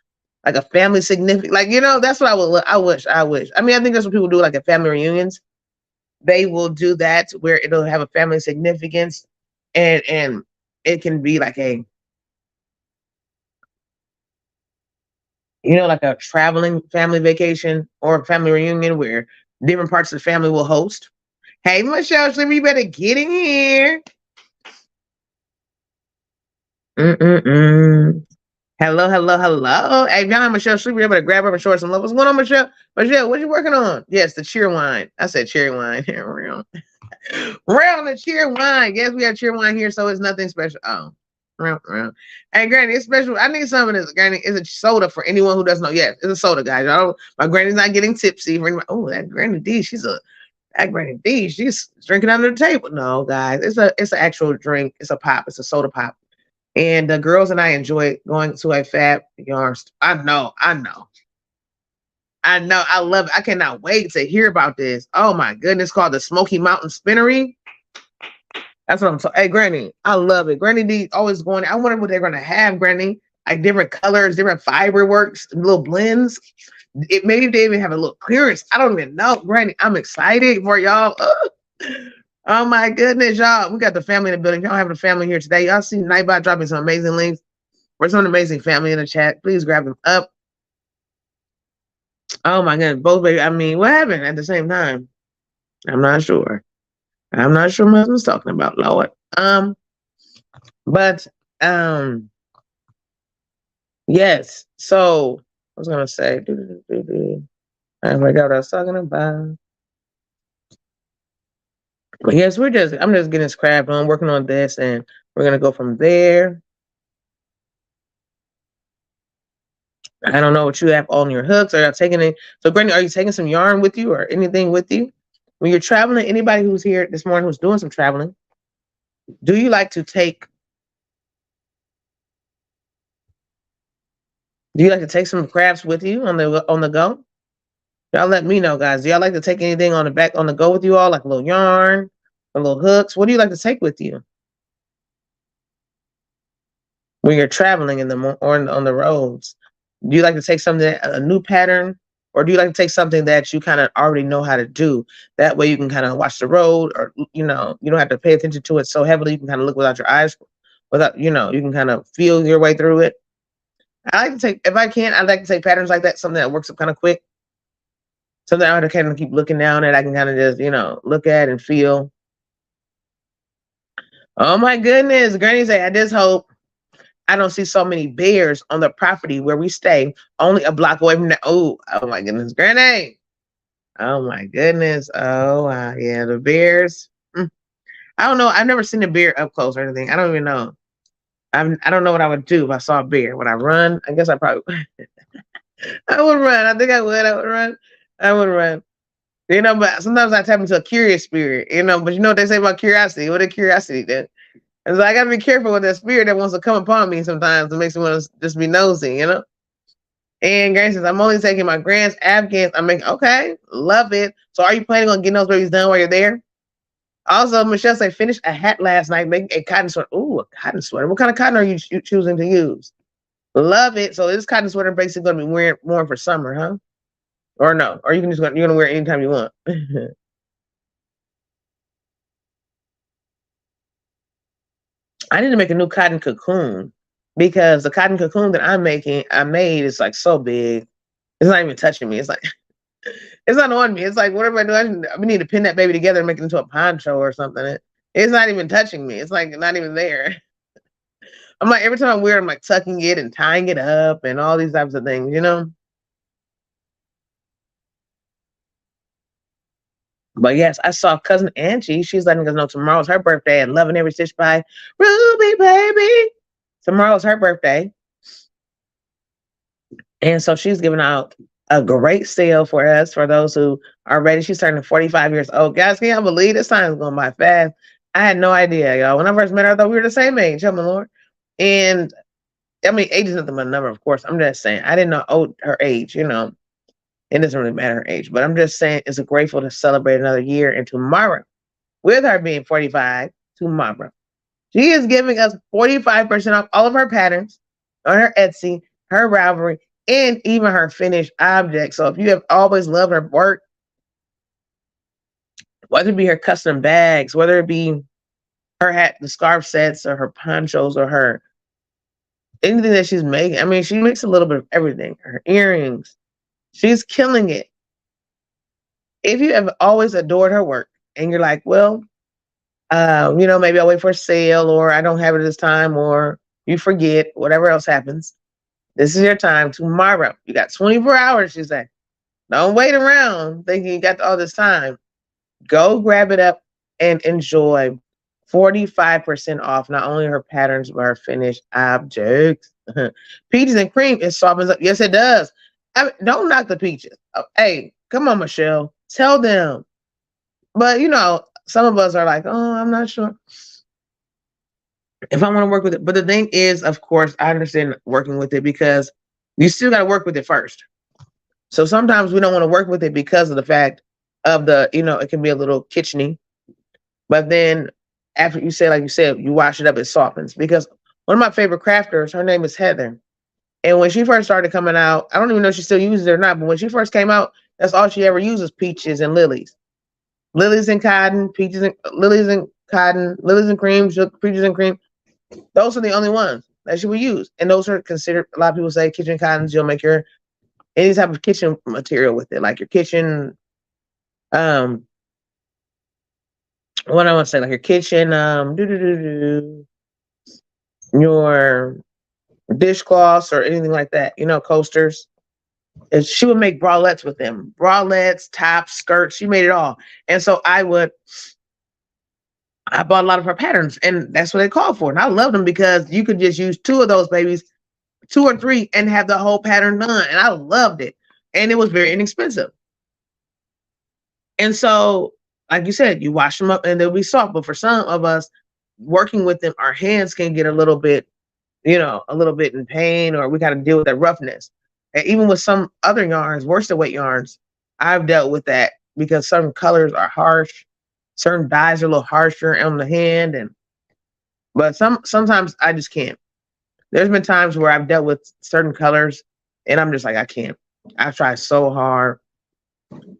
like a family significant, like, that's what I would love. I wish. I mean, I think that's what people do, like at family reunions. They will do that where it'll have a family significance, and it can be like a, like a traveling family vacation or a family reunion where different parts of the family will host. Hey, Michelle, so you better get in here. Mm-mm-mm. Hello, hello, hello. Hey, y'all know Michelle should be able to grab her and show her some love. What's going on, Michelle? Michelle, what you working on? Yes, the cheer wine. I said cherry wine. Real. Real the cheer wine. Yes, we have cheer wine here, so it's nothing special. Oh. Real. Hey, Granny, it's special. I need some of this, Granny. It's a soda for anyone who doesn't know. Yes, it's a soda, guys. My Granny's not getting tipsy. Oh, that Granny D, that Granny D, she's drinking under the table. No, guys, it's an actual drink. It's a pop. It's a soda pop. And the girls and I enjoy going to a fab yarn store. I know. I love it. I cannot wait to hear about this. Oh my goodness, called the Smoky Mountain Spinnery. That's what I'm saying. Hey, Granny, I love it. Granny D always going. I wonder what they're going to have, Granny. Like different colors, different fiber works, little blends. Maybe they even have a little clearance. I don't even know, Granny. I'm excited for y'all. Oh my goodness, y'all. We got the family in the building. Y'all have the family here today. Y'all see Nightbot dropping some amazing links. There's some amazing family in the chat. Please grab them up. Oh my goodness, both baby. I mean, what happened at the same time? I'm not sure. I'm not sure what I was talking about, Lord. But yes. So I was gonna say, I forgot what I was talking about. But yes, I'm just getting scrapped on, working on this, and we're gonna go from there. I don't know what you have on your hooks. Are you taking it? So, Granny, are you taking some yarn with you or anything with you when you're traveling? Anybody who's here this morning who's doing some traveling, do you like to take? Do you like to take some crafts with you on the go? Y'all let me know, guys. Do y'all like to take anything on the go with you all, like a little yarn, a little hooks? What do you like to take with you when you're traveling on the roads? Do you like to take something, a new pattern, or do you like to take something that you kind of already know how to do? That way you can kind of watch the road, or you don't have to pay attention to it so heavily. You can kind of look without your eyes, you can kind of feel your way through it. I like to take, if I can, I like to take patterns like that, something that works up kind of quick. Something I would kind of keep looking down at. I can kind of just, look at and feel. Oh my goodness, Granny say, I just hope I don't see so many bears on the property where we stay, only a block away from the. Oh my goodness, Granny. Oh my goodness. Oh wow, yeah, the bears. I don't know. I've never seen a bear up close or anything. I don't even know. I don't know what I would do if I saw a bear. Would I run? I guess I probably. I would run. I think I would. I would run. I would run. But sometimes I tap into a curious spirit. But you know what they say about curiosity? What is curiosity then? And so I gotta be careful with that spirit that wants to come upon me sometimes. It makes me want to just be nosy, And Granny says, I'm only taking my grants, Afghans. I'm making, okay, love it. So are you planning on getting those babies done while you're there? Also, Michelle said, finished a hat last night, making a cotton sweater. Ooh, a cotton sweater. What kind of cotton are you choosing to use? Love it. So this cotton sweater basically going to be worn for summer, huh? Or no? Or you're going to wear it anytime you want. I need to make a new cotton cocoon because the cotton cocoon that I made is like so big. It's not even touching me. It's like, it's not on me. It's like, whatever I do, we need to pin that baby together and make it into a poncho or something. It's not even touching me. It's like not even there. I'm like, every time I wear it, I'm like tucking it and tying it up and all these types of things, But yes, I saw cousin Angie. She's letting us know tomorrow's her birthday and loving every stitch by Ruby Baby. Tomorrow's her birthday. And so she's giving out a great sale for us, for those who are ready. She's turning 45 years old. Guys, can y'all believe this time is going by fast? I had no idea, y'all. When I first met her, I thought we were the same age. Oh, my Lord. And I mean, age is nothing but a number, of course. I'm just saying, I didn't know her age, you know. It doesn't really matter her age. But I'm just saying, it's grateful to celebrate another year. And tomorrow, with her being 45, tomorrow, she is giving us 45% off all of her patterns on her Etsy, her Ravelry, and even her finished objects. So if you have always loved her work, whether it be her custom bags, whether it be her hat, the scarf sets, or her ponchos, or her anything that she's making. I mean, she makes a little bit of everything. Her earrings, she's killing it. If you have always adored her work and you're like, well, you know, maybe I'll wait for a sale, or I don't have it this time, or you forget, whatever else happens. This is your time tomorrow. You got 24 hours, she said. Don't wait around thinking you got all this time. Go grab it up and enjoy 45% off not only her patterns, but her finished objects. Peaches and cream, it softens up. Yes, it does. I mean, don't knock the peaches. Oh, hey, come on, Michelle. Tell them. But, you know, some of us are like, oh, I'm not sure if I want to work with it. But the thing is, of course, I understand working with it because you still got to work with it first. So sometimes we don't want to work with it because of the fact of the, you know, it can be a little kitcheny. But then after you say, like you said, you wash it up, it softens. Because one of my favorite crafters, her name is Heather. And when she first started coming out, I don't even know if she still uses it or not, but when she first came out, that's all she ever uses, peaches and lilies. Lilies and cotton, peaches and lilies and cotton, lilies and cream, peaches and cream. Those are the only ones that she would use. And those are considered, a lot of people say kitchen cottons, you'll make your any type of kitchen material with it, like your kitchen, what I want to say, like your kitchen, your dishcloths or anything like that, you know, coasters. And she would make bralettes with them, bralettes, tops, skirts. She made it all. And so I bought a lot of her patterns, and that's what they called for. And I love them because you could just use two of those babies, two or three, and have the whole pattern done. And I loved it. And it was very inexpensive. And so, like you said, you wash them up and they'll be soft. But for some of us, working with them, our hands can get a little bit, you know, a little bit in pain, or we got to deal with that roughness. And even with some other yarns, worsted weight yarns, I've dealt with that because certain colors are harsh, certain dyes are a little harsher on the hand, but sometimes I just can't. There's been times where I've dealt with certain colors and I'm just like, I can't. I've tried so hard,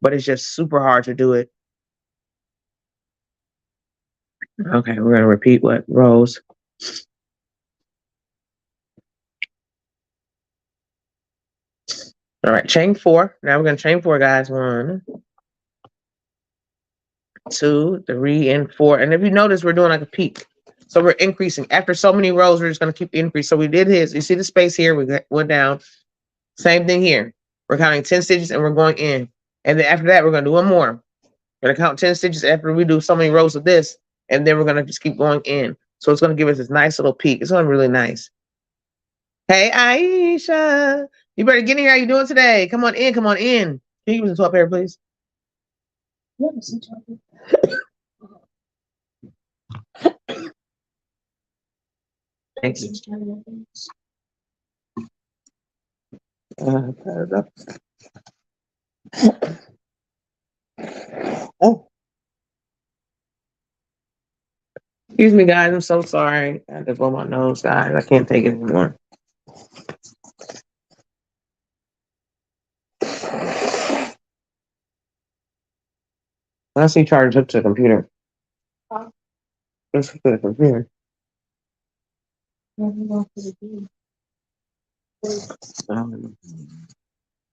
but it's just super hard to do it. Okay, we're gonna repeat what Rose. All right, chain 4. Now we're gonna chain 4, guys. 1, 2, 3, and 4. And if you notice, we're doing like a peak. So we're increasing. After so many rows, we're just gonna keep increasing. So we did his. You see the space here? We went down. Same thing here. We're counting 10 stitches and we're going in. And then after that, we're gonna do one more. We're gonna count 10 stitches after we do so many rows of this, and then we're gonna just keep going in. So it's gonna give us this nice little peak. It's gonna be really nice. Hey, Aisha, you better get in here. How you doing today? Come on in. Come on in. Can you use the 12 pair, please? Thanks. Oh, excuse me, guys. I'm so sorry. I had to blow my nose, guys. I can't take it anymore. I see charge up to the computer. Let's to the computer. I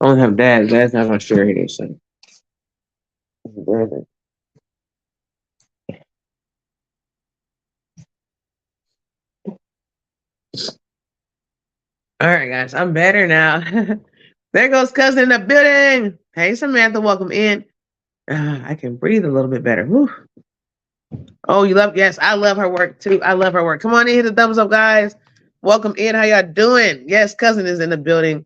only have dad. Dad's not gonna share anything. All right, guys, I'm better now. There goes cousin in the building. Hey, Samantha, welcome in. I can breathe a little bit better. Whew. Oh, you love, yes, I love her work too. I love her work. Come on in, hit the thumbs up, guys. Welcome in. How y'all doing? Yes, cousin is in the building.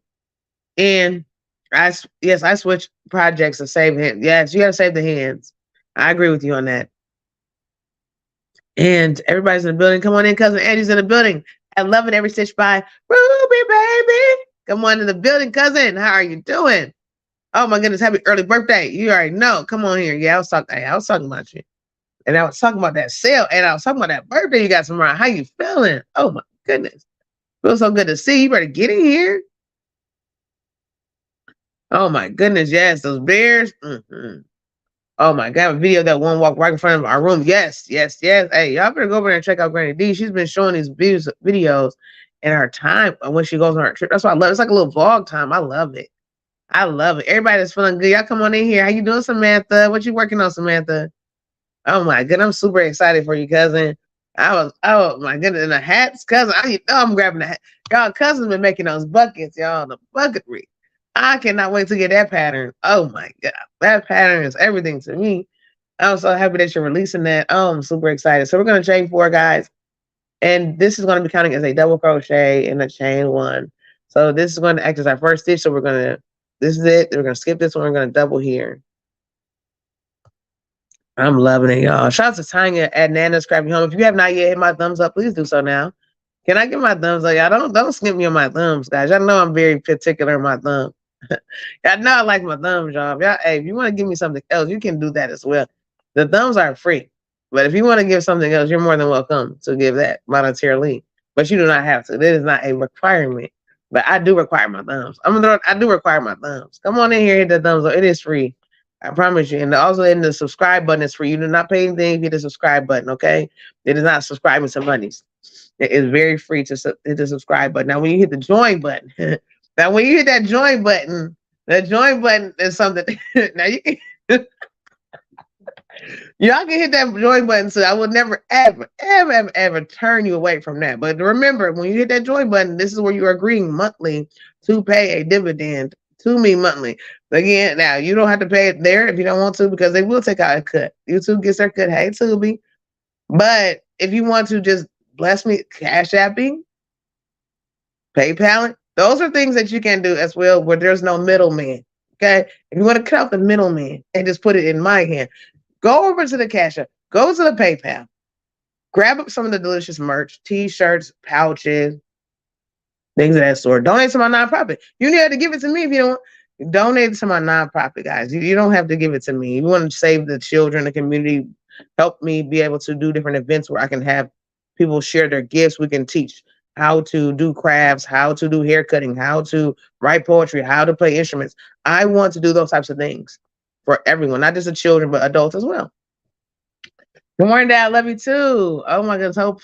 And yes, I switch projects to save hands. Yes, you gotta save the hands. I agree with you on that. And everybody's in the building. Come on in, cousin Andy's in the building. I love it every stitch by Ruby, baby. Come on in the building, cousin. How are you doing? Oh my goodness, happy early birthday. You already know. Come on here. Yeah, I was talking about you. And I was talking about that sale. And I was talking about that birthday you got tomorrow. How you feeling? Oh my goodness. Feels so good to see you. You better get in here. Oh my goodness, yes, those bears. Oh my God, a video that one walk right in front of our room. Yes, yes, yes. Hey, y'all better go over there and check out Granny D. She's been showing these videos in her time when she goes on her trip. That's why I love it. It's like a little vlog time. I love it. I love it. Everybody that's feeling good. Y'all come on in here. How you doing, Samantha? What you working on, Samantha? Oh my goodness, I'm super excited for you, cousin. Oh my goodness, and the hats, cousin. I'm grabbing the hat. Y'all, cousin's been making those buckets, y'all. The bucketry. I cannot wait to get that pattern. Oh my God, that pattern is everything to me. I'm so happy that you're releasing that. Oh, I'm super excited. So we're gonna chain 4, guys, and this is going to be counting as a double crochet in a chain 1. So this is going to act as our first stitch. So this is it. We're gonna skip this one. We're gonna double here. I'm loving it, y'all. Shout out to Tanya at Nana's Scrappy Home. If you have not yet hit my thumbs up, please do so now. Can I get my thumbs up? Y'all don't skip me on my thumbs, guys. Y'all know I'm very particular in my thumb. Y'all know I like my thumbs, y'all. Hey, if you want to give me something else, you can do that as well. The thumbs are free. But if you want to give something else, you're more than welcome to give that monetarily. But you do not have to. That is not a requirement. But I do require my thumbs. I do require my thumbs. Come on in here, hit the thumbs up. It is free. I promise you. And also in the subscribe button is free. You do not pay anything, hit the subscribe button, okay? It is not subscribing to monies. It is very free to hit the subscribe button. Now, when you hit the join button, now when you hit that join button, the join button is something. Now you can, y'all can hit that join button. So I will never, ever turn you away from that. But remember, when you hit that join button, this is where you are agreeing monthly to pay a dividend to me monthly. Again, now you don't have to pay it there if you don't want to, because they will take out a cut. YouTube gets their cut. Hey, Tubi. But if you want to just bless me, Cash Apping, PayPal, those are things that you can do as well where there's no middleman. Okay. If you want to cut out the middleman and just put it in my hand, go over to the Cash App, go to the PayPal, grab up some of the delicious merch, t-shirts, pouches, things of that sort. Donate to my nonprofit. You need to give it to me if you don't. Donate to my nonprofit, guys. You don't have to give it to me. You want to save the children, the community, help me be able to do different events where I can have people share their gifts. We can teach how to do crafts, how to do hair cutting, how to write poetry, how to play instruments. I want to do those types of things for everyone, not just the children, but adults as well. Good morning, Dad. I love you too. Oh my goodness. Hope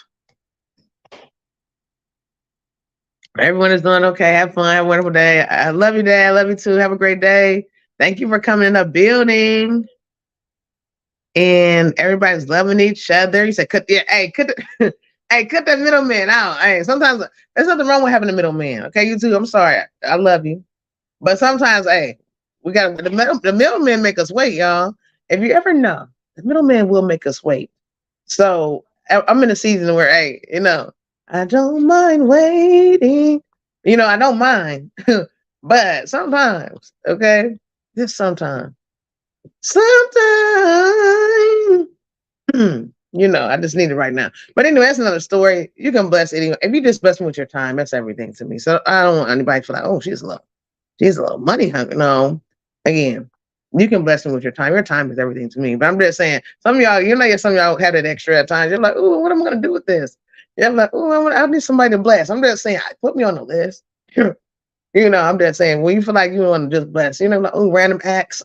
everyone is doing okay. Have fun. Have a wonderful day. I love you, Dad. I love you too. Have a great day. Thank you for coming in the building. And everybody's loving each other. You said, cut that middleman out. Hey, sometimes there's nothing wrong with having a middleman. Okay, you too. I'm sorry. I love you. But sometimes, hey, we got the middlemen make us wait, y'all. If you ever know, the middleman will make us wait. So I'm in a season where, hey, I don't mind waiting. I don't mind. But sometimes, okay? Just sometimes. I just need it right now. But anyway, that's another story. You can bless anyone. If you just bless me with your time, that's everything to me. So I don't want anybody to feel like, oh, she's a little money hungry. No. Again, you can bless me with your time. Your time is everything to me. But I'm just saying, some of y'all, some of y'all have that extra at times. You're like, oh, what am I going to do with this? You're like, oh, I need somebody to bless. I'm just saying, put me on the list. I'm just saying, when you feel like you want to just bless, like, oh, random acts,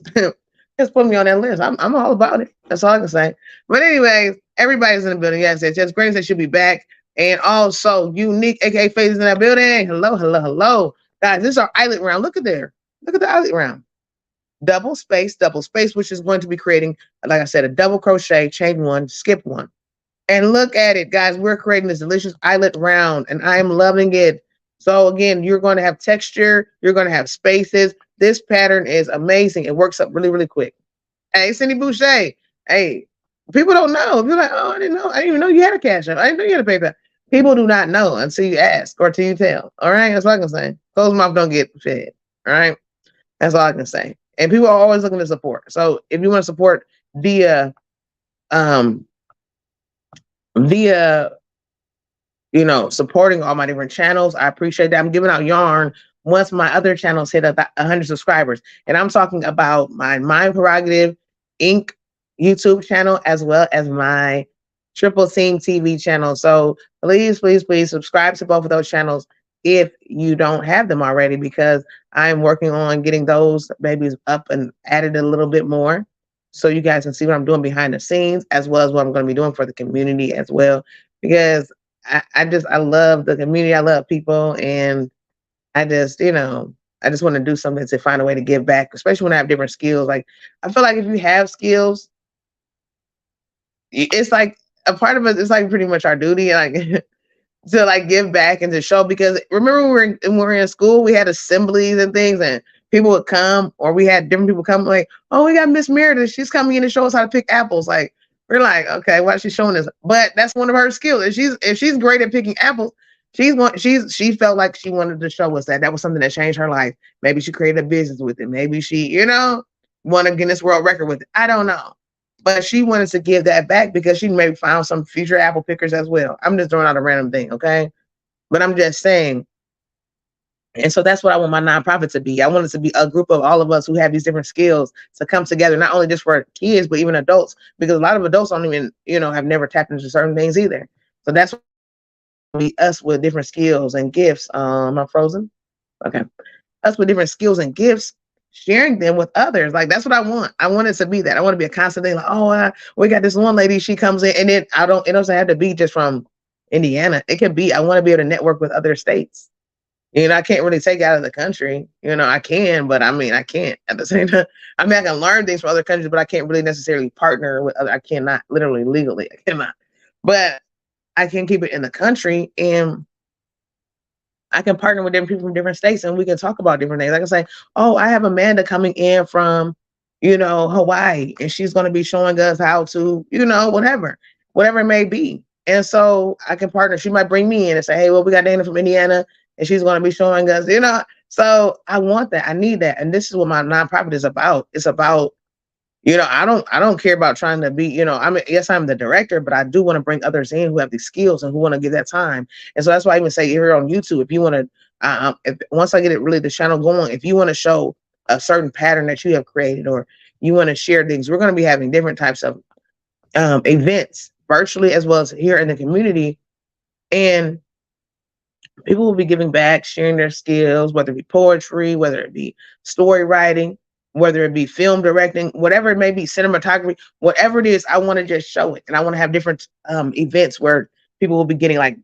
just put me on that list. I'm all about it. That's all I can say. But anyway, everybody's in the building. Yes, it's just Grace that should be back. And also Unique, aka Faith, is in that building. Hello, hello, hello. Guys, this is our eyelet round. Look at there. Look at the eyelet round. Double space, which is going to be creating, like I said, a double crochet, chain 1, skip 1. And look at it, guys. We're creating this delicious eyelet round, and I am loving it. So again, you're going to have texture. You're going to have spaces. This pattern is amazing. It works up really, really quick. Hey, Cindy Boucher. Hey, people don't know. People like, oh, I didn't know. I didn't even know you had a cash app. I didn't know you had a PayPal. People do not know until you ask or until you tell. All right, that's all I can say. Closed mouth don't get fed. All right, that's all I can say. And people are always looking to support. So if you want to support via, um, via supporting all my different channels. I appreciate that. I'm giving out yarn once my other channels hit about 100 subscribers. And I'm talking about my Mind Prerogative Inc. YouTube channel as well as my Triple Team TV channel. So please, please, please subscribe to both of those channels if you don't have them already, because I'm working on getting those babies up and added a little bit more so you guys can see what I'm doing behind the scenes as well as what I'm going to be doing for the community as well. Because I love the community. I love people. And I just, I just want to do something to find a way to give back, especially when I have different skills. Like, I feel like if you have skills, it's like a part of it. It's like pretty much our duty, like to like give back and to show. Because remember when we were in school, we had assemblies and things, and people would come, or we had different people come, like, oh, we got Miss Meredith. She's coming in to show us how to pick apples. Like, we're like, okay, why is she showing us? But that's one of her skills. If she's great at picking apples, she felt like she wanted to show us that was something that changed her life. Maybe she created a business with it. Maybe she, won a Guinness World Record with it. I don't know. But she wanted to give that back because she maybe found some future apple pickers as well. I'm just throwing out a random thing, okay? But I'm just saying. And so that's what I want my nonprofit to be. I want it to be a group of all of us who have these different skills to come together, not only just for kids, but even adults, because a lot of adults don't even, have never tapped into certain things either. So that's what be us with different skills and gifts. Am I frozen? Okay. Us with different skills and gifts, sharing them with others. Like, that's what I want. I want it to be that. I want to be a constant thing. Like, oh, we got this one lady, she comes in, and then it doesn't have to be just from Indiana. It can be, I want to be able to network with other states. I can't really take it out of the country. I can, but I can't at the same time. I can learn things from other countries, but I can't really necessarily partner with other. I cannot, literally, legally, I cannot. But I can keep it in the country, and I can partner with different people from different states, and we can talk about different things. I can say, oh, I have Amanda coming in from, Hawaii, and she's going to be showing us how to, whatever it may be. And so I can partner. She might bring me in and say, hey, well, we got Dana from Indiana, and she's going to be showing us, So I want that. I need that. And this is what my nonprofit is about. It's about, I don't care about trying to be, yes, I'm the director, but I do want to bring others in who have these skills and who want to give that time. And so that's why I even say here on YouTube, if you want to, once I get it really the channel going, if you want to show a certain pattern that you have created, or you want to share things, we're going to be having different types of events virtually as well as here in the community. And people will be giving back, sharing their skills, whether it be poetry, whether it be story writing, whether it be film directing, whatever it may be, cinematography, whatever it is, I want to just show it. And I want to have different events where people will be getting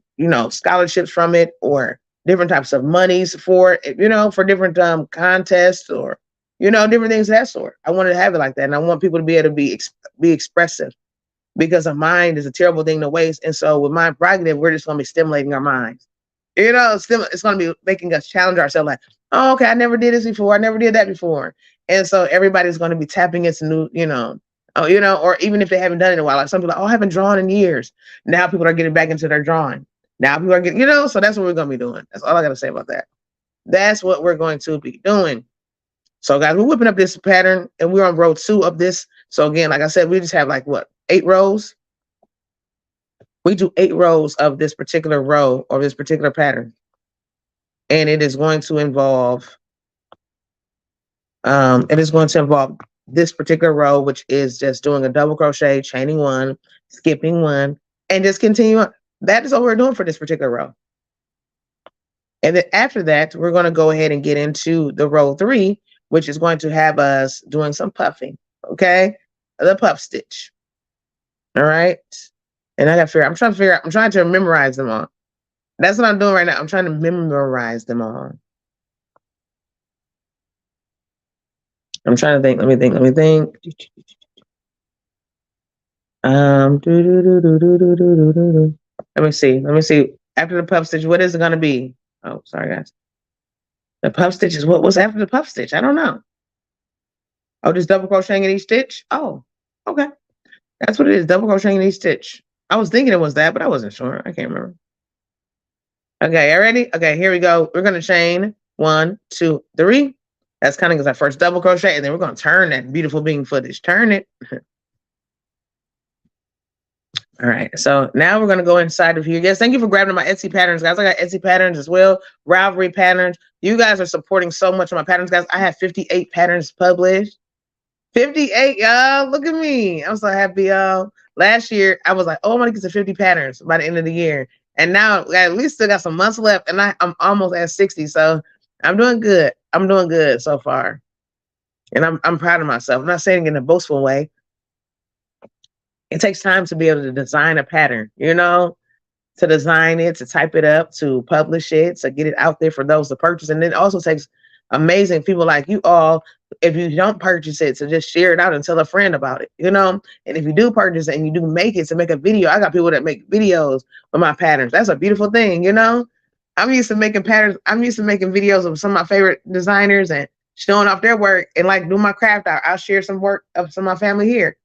scholarships from it, or different types of monies for it, for different contests, or, different things of that sort. I wanted to have it like that. And I want people to be able to be expressive, because a mind is a terrible thing to waste. And so with Mind Prerogative, we're just going to be stimulating our minds. It's going to be making us challenge ourselves, like, oh, okay, I never did this before. I never did that before. And so everybody's going to be tapping into new, or even if they haven't done it in a while, like some people, I haven't drawn in years. Now people are getting back into their drawing. Now people are getting, so that's what we're going to be doing. That's all I got to say about that. That's what we're going to be doing. So guys, we're whipping up this pattern, and we're on row 2 of this. So again, like I said, we just have 8 rows. We do 8 rows of this particular row or this particular pattern. And it is going to involve, this particular row, which is just doing a double crochet, chaining 1, skipping 1, and just continue on. That is what we're doing for this particular row. And then after that, we're going to go ahead and get into the row 3, which is going to have us doing some puffing. Okay. The puff stitch. All right. And I'm trying to memorize them all. That's what I'm doing right now. I'm trying to memorize them all. I'm trying to think. Let me think. Let me see. After the puff stitch, what is it going to be? Oh, sorry, guys. The puff stitch is what was after the puff stitch. I don't know. Oh, just double crocheting in each stitch? Oh, okay. That's what it is, double crocheting in each stitch. I was thinking it was that, but I wasn't sure. I can't remember. Okay, you ready? Okay, here we go. We're gonna chain 1, 2, 3. That's kind of because our first double crochet, and then we're gonna turn that beautiful bean footage. Turn it. All right, so now we're gonna go inside of here. Yes, thank you for grabbing my Etsy patterns, guys. I got Etsy patterns as well, Ravelry patterns. You guys are supporting so much of my patterns, guys. I have 58 patterns published. 58, y'all. Look at me. I'm so happy, y'all. Last year, I was like, oh, I'm gonna get to 50 patterns by the end of the year. And now I at least still got some months left, and I'm almost at 60. So I'm doing good. I'm doing good so far. And I'm proud of myself. I'm not saying it in a boastful way. It takes time to be able to design a pattern, you know, to design it, to type it up, to publish it, to get it out there for those to purchase. And it also takes amazing people like you all, if you don't purchase it, to just share it out and tell a friend about it, you know? And if you do purchase it and you do make it, to make a video. I got people that make videos with my patterns. That's a beautiful thing, you know? I'm used to making patterns. I'm used to making videos of some of my favorite designers and showing off their work and like do my craft out. I'll share some work of some of my family here.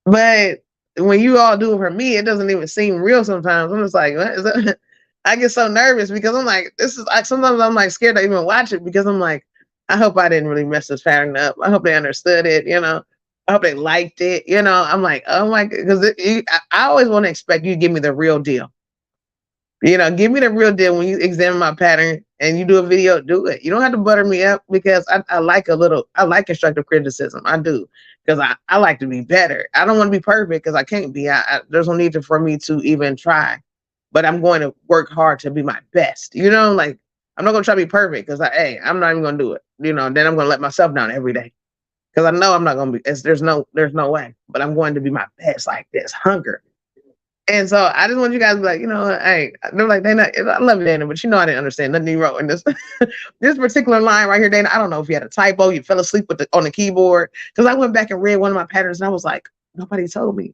But when you all do it for me, it doesn't even seem real sometimes. I'm just like, what is that? I get so nervous because I'm like, this is like, sometimes I'm like scared to even watch it because I'm like, I hope I didn't really mess this pattern up. I hope they understood it, you know. I hope they liked it, you know. I'm like, oh my, because I always want to expect you to give me the real deal. You know, give me the real deal when you examine my pattern and you do a video, do it. You don't have to butter me up because I like I like constructive criticism. I do, because I like to be better. I don't want to be perfect because I can't be. There's no need for me to even try, but I'm going to work hard to be my best. You know, like I'm not going to try to be perfect because hey, I'm not even going to do it. You know, then I'm going to let myself down every day because I know I'm not going to be, there's no way, but I'm going to be my best like this, hunger. And so I just want you guys to be like, you know, hey, they're like, Dana, I love you, Dana, but you know I didn't understand nothing you wrote in this this particular line right here, Dana. I don't know if you had a typo, you fell asleep with on the keyboard. Because I went back and read one of my patterns and I was like, nobody told me.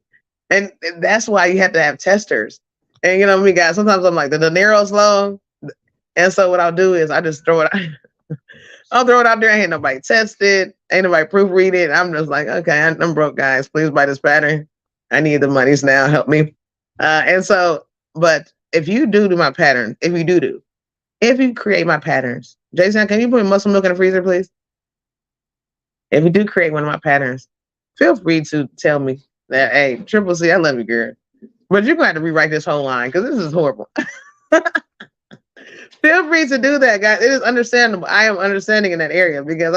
And that's why you have to have testers. And you know me, guys, sometimes I'm like, the narrow's long. And so what I'll do is I just throw it I'll throw it out there. Ain't nobody tested, ain't nobody proofread it. I'm just like, okay, I'm broke, guys. Please buy this pattern. I need the monies now. Help me. And so, but if you do my pattern, if you create my patterns, Jason, can you put muscle milk in the freezer, please? If you do create one of my patterns, feel free to tell me that, hey, Triple C, I love you, girl. But you're going to have to rewrite this whole line because this is horrible. Feel free to do that, guys. It is understandable. I am understanding in that area because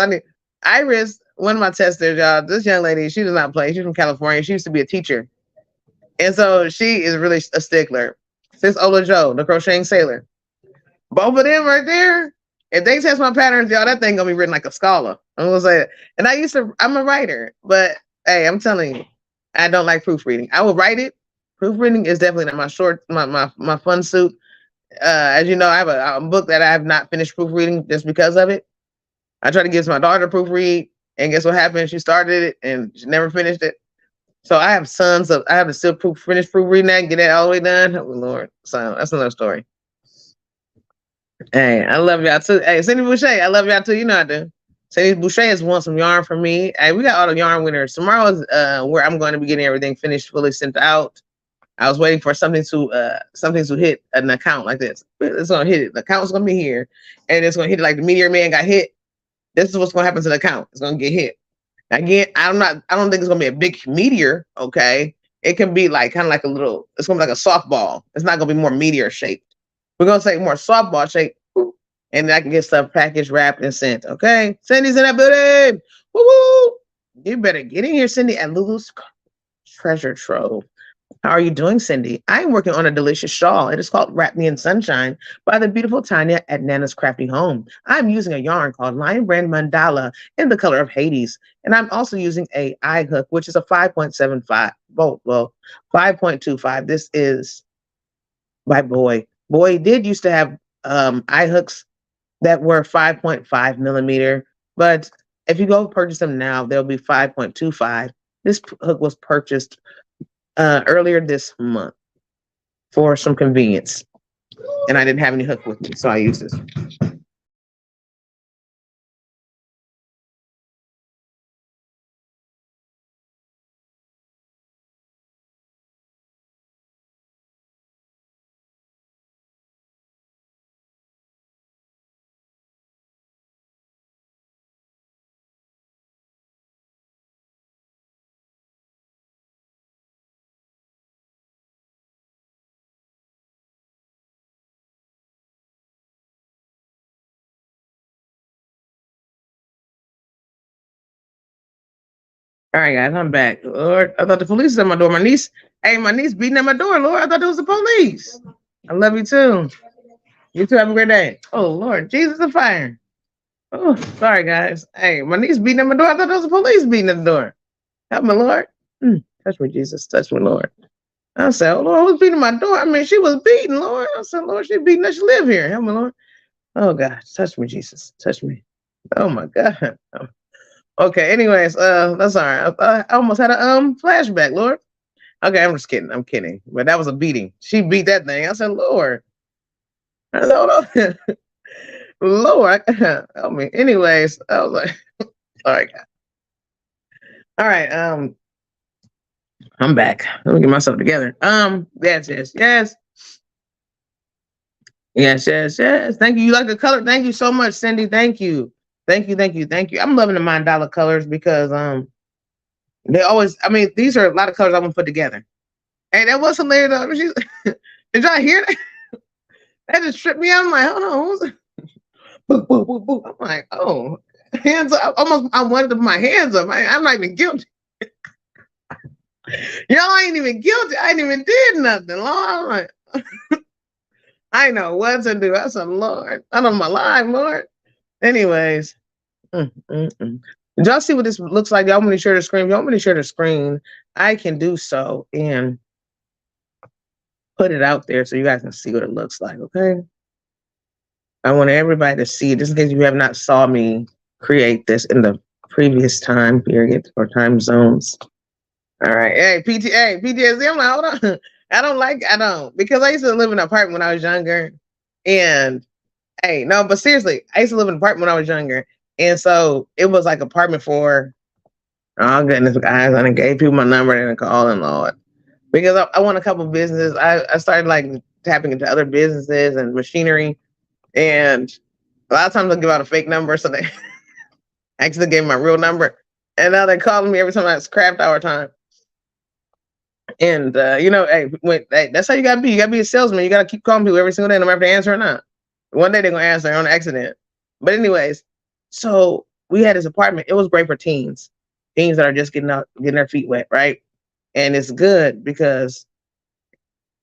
Iris, one of my testers, y'all, this young lady, she does not play. She's from California. She used to be a teacher. And so she is really a stickler. Sis Ola Joe, the crocheting sailor. Both of them right there. If they test my patterns, y'all, that thing gonna be written like a scholar. I'm gonna say it. And I'm a writer, but hey, I'm telling you, I don't like proofreading. I will write it. Proofreading is definitely not my fun suit. As you know, I have a book that I have not finished proofreading just because of it. I tried to give my daughter to proofread, and guess what happened? She started it and she never finished it. So I have I have to still finish proofreading that and get that all the way done. Oh, Lord. So that's another story. Hey, I love y'all too. Hey, Cindy Boucher, I love y'all too. You know I do. Cindy Boucher has won some yarn from me. Hey, we got all the yarn winners. Tomorrow is where I'm going to be getting everything finished, fully sent out. I was waiting for something to hit an account like this. It's gonna hit it. The account's gonna be here, and it's gonna hit it like the Meteor Man got hit. This is what's gonna happen to the account. It's gonna get hit. Again, I don't think it's gonna be a big meteor. Okay, it can be like kind of like it's gonna be like a softball. It's not gonna be more meteor shaped. We're gonna say more softball shape, and I can get stuff packaged, wrapped, and sent. Okay, Cindy's in that building. Woo woo! You better get in here, Cindy, at Lulu's treasure trove. How are you doing, Cindy? I'm working on a delicious shawl. It is called Wrap Me in Sunshine by the beautiful Tanya at Nana's Crafty Home. I'm using a yarn called Lion Brand Mandala in the color of Hades. And I'm also using a eye hook, which is a 5.75. Well, 5.25. This is by Boy. Boy did used to have eye hooks that were 5.5 millimeter. But if you go purchase them now, they'll be 5.25. This hook was purchased earlier this month for some convenience, and I didn't have any hook with me, so I used this. All right, guys, I'm back. Lord, I thought the police was at my door. My niece beating at my door, Lord. I thought it was the police. I love you too. You too, have a great day. Oh, Lord, Jesus of fire. Oh, sorry, guys. Hey, my niece beating at my door. I thought it was the police beating at the door. Help me, Lord. Touch me, Jesus. Touch me, Lord. I said, oh, Lord, who's beating my door? I mean, she was beating, Lord. I said, Lord, she beating us. She live here. Help me, Lord. Oh, God. Touch me, Jesus. Touch me. Oh, my God. Okay, anyways, that's all right. I almost had a flashback, Lord. Okay, I'm just kidding. I'm kidding. But that was a beating. She beat that thing. I said, Lord. Lord, help me. Anyways, I was like, all right, God. All right, I'm back. Let me get myself together. Yes. Thank you. You like the color? Thank you so much, Cindy. Thank you. Thank you. I'm loving the $9 colors because they always, I mean, these are a lot of colors I want to put together. Hey, that was hilarious. Did y'all hear that? That just tripped me out. I'm like, hold on. Boo, boo, boo, boo. I'm like, oh, hands up. I wanted to put my hands up. I'm not even guilty. Y'all ain't even guilty. I ain't even did nothing. Lord, I'm like, I know what to do. I said, Lord, I know my life, Lord. Anyways. Did y'all see what this looks like? Y'all want me to share the screen? Y'all want me to share the screen? I can do so and put it out there so you guys can see what it looks like, okay? I want everybody to see it, just in case you have not saw me create this in the previous time period or time zones. All right. Hey, PTSD. I'm like, hold on. I don't. Because I used to live in an apartment when I was younger. And, hey, no, but seriously, I used to live in an apartment when I was younger. And so it was like apartment for, oh goodness, guys, I done gave people my number and call them, Lord. Because I want a couple of businesses. I started like tapping into other businesses and machinery. And a lot of times I'll give out a fake number. So they actually gave my real number. And now they're calling me every time it's craft hour time. And, hey, that's how you got to be. You got to be a salesman. You got to keep calling people every single day, no matter if they answer or not. One day they're going to answer on accident. But anyways, so we had this apartment. It was great for teens that are just getting their feet wet, right? And it's good because,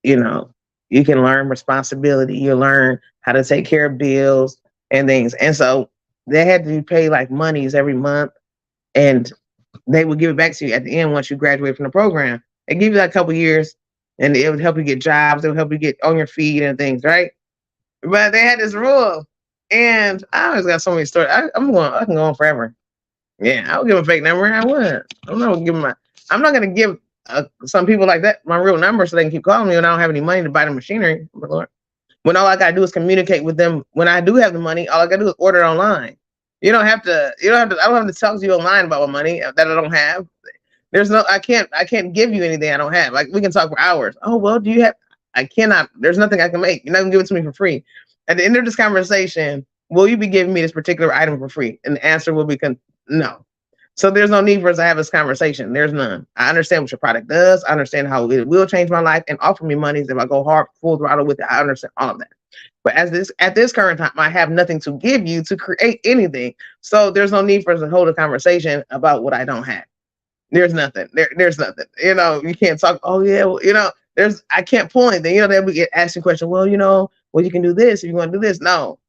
you can learn responsibility. You learn how to take care of bills and things. And so they had to pay like monies every month, and they would give it back to you at the end once you graduate from the program. They give you like a couple years, and it would help you get jobs. It would help you get on your feet and things, right? But they had this rule. And I always got so many stories. I can go on forever. Yeah, I would give a fake number. I would. I'm not gonna give some people like that my real number so they can keep calling me when I don't have any money to buy the machinery. But Lord, when all I gotta do is communicate with them when I do have the money, all I gotta do is order it online. I don't have to talk to you online about my money that I don't have. I can't give you anything I don't have. Like, we can talk for hours. Oh, well, I cannot, there's nothing I can make. You're not gonna give it to me for free. At the end of this conversation, will you be giving me this particular item for free? And the answer will be no. So there's no need for us to have this conversation. There's none. I understand what your product does. I understand how it will change my life and offer me money if I go hard, full throttle with it. I understand all of that. But at this current time, I have nothing to give you to create anything. So there's no need for us to hold a conversation about what I don't have. There's nothing. There's nothing. You can't talk. Oh yeah, well, I can't pull anything. They'll be asking questions. Well, you can do this if you want to do this. No,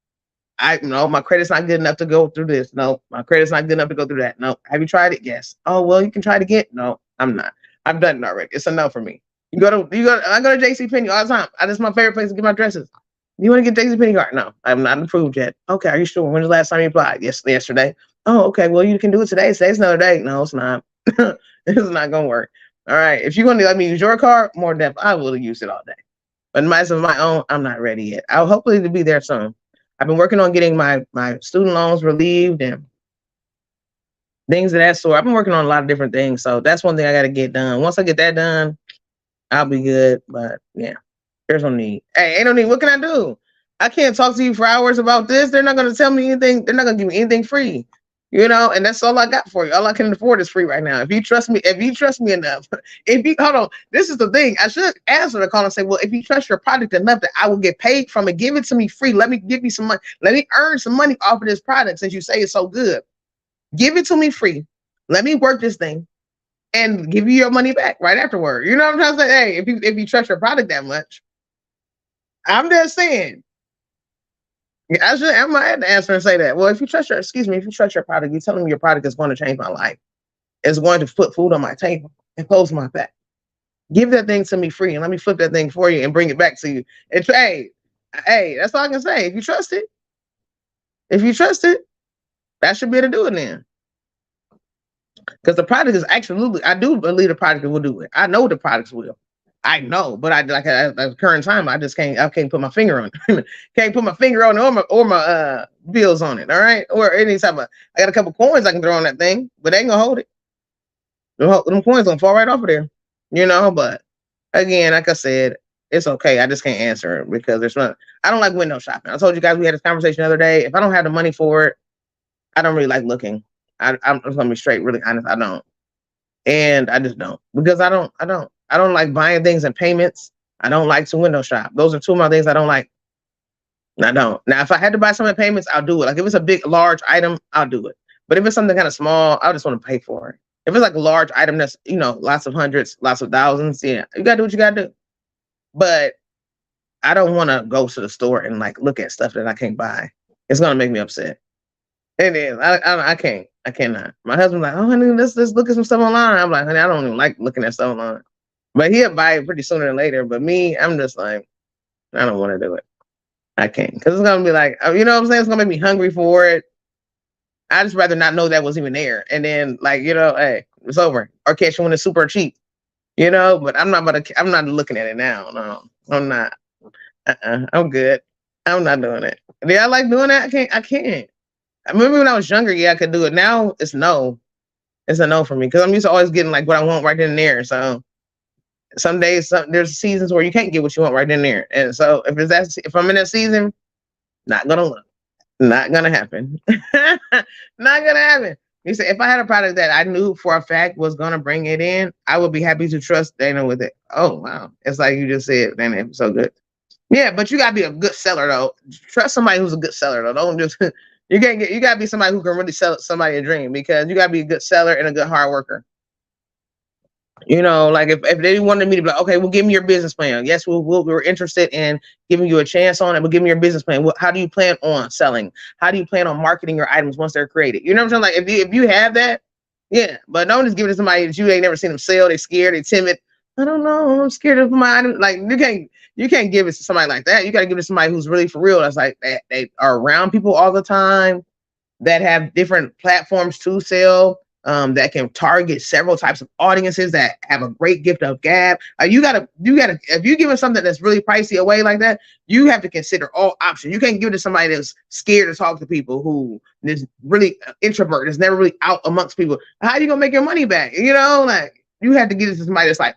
my credit's not good enough to go through this. No, my credit's not good enough to go through that. No. Have you tried it? Yes. Oh, well, you can try it again. No, I'm not. I've done it already. It's a no for me. I go to JCPenney all the time. That's my favorite place to get my dresses. You want to get JCPenney card? No, I'm not approved yet. Okay, are you sure? When was the last time you applied? Yes, yesterday. Oh, okay. Well, you can do it today. Today's another day. No, it's not. It's not gonna work. All right. If you want to let me use your card, more than I will use it all day. But myself, my own, I'm not ready yet. I'll hopefully to be there soon. I've been working on getting my student loans relieved and things of that sort. I've been working on a lot of different things. So that's one thing I got to get done. Once I get that done, I'll be good. But yeah, there's no need. Hey, ain't no need. What can I do? I can't talk to you for hours about this. They're not going to tell me anything. They're not going to give me anything free. And that's all I got for you. All I can afford is free right now. If you trust me enough, hold on, this is the thing. I should answer the call and say, well, if you trust your product enough that I will get paid from it, give it to me free. Let me give you some money. Let me earn some money off of this product since you say it's so good. Give it to me free. Let me work this thing. and give you your money back right afterward. You know what I'm trying to say? Hey, if you trust your product that much, I'm just saying. I might have to answer and say that. Well, if you trust your product, you're telling me your product is going to change my life. It's going to put food on my table and close my back. Give that thing to me free and let me flip that thing for you and bring it back to you. And hey, that's all I can say. If you trust it, that should be able to do it then. Because the product is absolutely, I do believe the product will do it. I know the products will. I know, but at the current time, I can't put my finger on it. Can't put my finger on it or my bills on it. All right. Or any type of, I got a couple coins I can throw on that thing, but they ain't gonna hold it. Them coins gonna fall right off of there. But again, like I said, it's okay. I just can't answer it because I don't like window shopping. I told you guys we had this conversation the other day. If I don't have the money for it, I don't really like looking. I'm just gonna be straight, really honest. I don't. And I just don't. Because I don't like buying things in payments. I don't like to window shop. Those are two of my things I don't like. I don't. Now, if I had to buy some in payments, I'll do it. Like if it's a big, large item, I'll do it. But if it's something kind of small, I just want to pay for it. If it's like a large item that's, lots of hundreds, lots of thousands, yeah, you gotta do what you gotta do. But I don't want to go to the store and like look at stuff that I can't buy. It's gonna make me upset. It is. I can't. I cannot. My husband's like, oh, honey, let's look at some stuff online. I'm like, honey, I don't even like looking at stuff online. But he'll buy it pretty sooner than later. But me, I'm just like, I don't want to do it. I can't. Because it's going to be like, you know what I'm saying? It's going to make me hungry for it. I just rather not know that was even there. And then like, hey, it's over. Or catch you when it's super cheap. But I'm not looking at it now. No, I'm not. I'm good. I'm not doing it. Do I like doing that? I can't. I remember when I was younger, yeah, I could do it. Now it's no. It's a no for me because I'm used to always getting like what I want right then and there. So some days, there's seasons where you can't get what you want right then and there. And so if I'm in that season, not gonna look, not gonna happen, not gonna happen. You say if I had a product that I knew for a fact was gonna bring it in, I would be happy to trust Dana with it. Oh wow, it's like you just said, Dana, it's so good. Yeah, but you gotta be a good seller though. Trust somebody who's a good seller though. Don't just. You gotta be somebody who can really sell somebody a dream because you gotta be a good seller and a good hard worker. Like if they wanted me to be like, okay, well, give me your business plan. Yes, we're interested in giving you a chance on it, but give me your business plan. How do you plan on selling? How do you plan on marketing your items once they're created? You know what I'm saying? Like if you have that, yeah, but don't just give it to somebody that you ain't never seen them sell. They're scared, they're timid. I don't know. I'm scared of my item. Like you can't give it to somebody like that. You got to give it to somebody who's really for real. That's like they are around people all the time, that have different platforms to sell, that can target several types of audiences, that have a great gift of gab. You gotta, if you're giving something that's really pricey away like that, you have to consider all options. You can't give it to somebody that's scared to talk to people, who is really introvert, is never really out amongst people. How are you gonna make your money back? Like you have to give it to somebody that's like,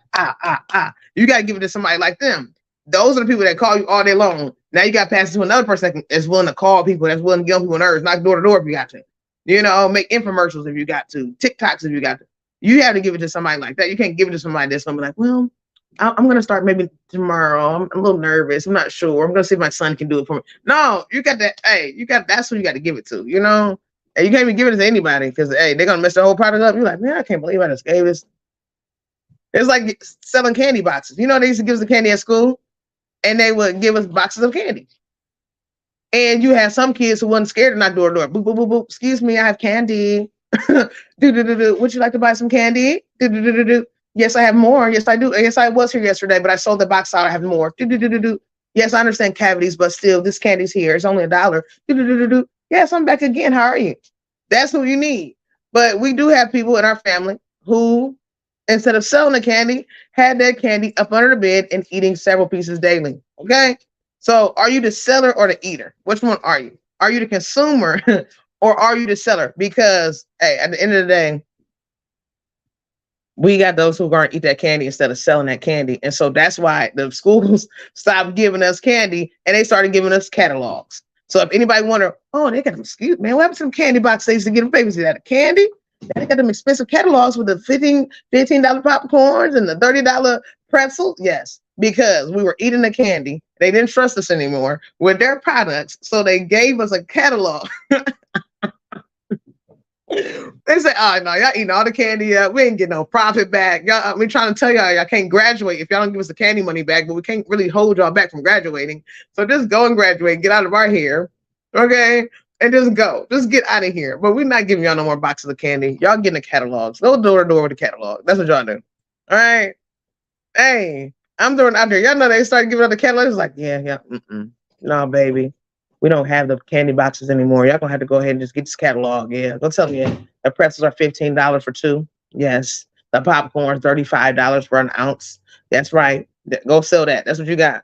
You gotta give it to somebody like them. Those are the people that call you all day long. Now you got to pass it to another person that is willing to call people, that's willing to get on people's nerves, knock door to door if you got to. Make infomercials if you got to, TikToks if you got to. You have to give it to somebody like that. You can't give it to somebody that's going to be like, well, I'm going to start maybe tomorrow. I'm a little nervous. I'm not sure. I'm going to see if my son can do it for me. No, you got that. Hey, that's who you got to give it to, And you can't even give it to anybody because, hey, they're going to mess the whole product up. You're like, man, I can't believe I just gave this. It's like selling candy boxes. They used to give us the candy at school. And they would give us boxes of candy. And you had some kids who wasn't scared to knock door to door. Boop, boop, boop, boop. Excuse me, I have candy. Would you like to buy some candy? Yes, I have more. Yes, I do. Yes, I was here yesterday, but I sold the box out. I have more. Yes, I understand cavities, but still, this candy's here. It's only $1. Yes, I'm back again. How are you? That's who you need. But we do have people in our family who, instead of selling the candy, had that candy up under the bed and eating several pieces daily. Okay? So are you the seller or the eater? Which one are you? Are you the consumer or are you the seller? Because, hey, at the end of the day, we got those who are going to eat that candy instead of selling that candy. And so that's why the schools stopped giving us candy and they started giving us catalogs. So if anybody wonder, oh, they got them, excuse me, what happened to them candy boxes they used to get them babies? Is that a candy? They got them expensive catalogs with the $15 popcorns and the $30 pretzel. Yes, because we were eating the candy. They didn't trust us anymore with their products. So they gave us a catalog. They say, oh no, y'all eating all the candy up. We ain't getting no profit back. Y'all, we trying to tell y'all can't graduate if y'all don't give us the candy money back, but we can't really hold y'all back from graduating. So just go and graduate, get out of our hair. Okay. And just go. Just get out of here. But we're not giving y'all no more boxes of candy. Y'all getting the catalogs. Go door to door with the catalog. That's what y'all do. All right. Hey, I'm doing out there. Y'all know they started giving out the catalogs. It's like, yeah. No, baby. We don't have the candy boxes anymore. Y'all gonna have to go ahead and just get this catalog. Yeah. Go tell me the pretzels are $15 for 2. Yes. The popcorn $35 for an ounce. That's right. Go sell that. That's what you got.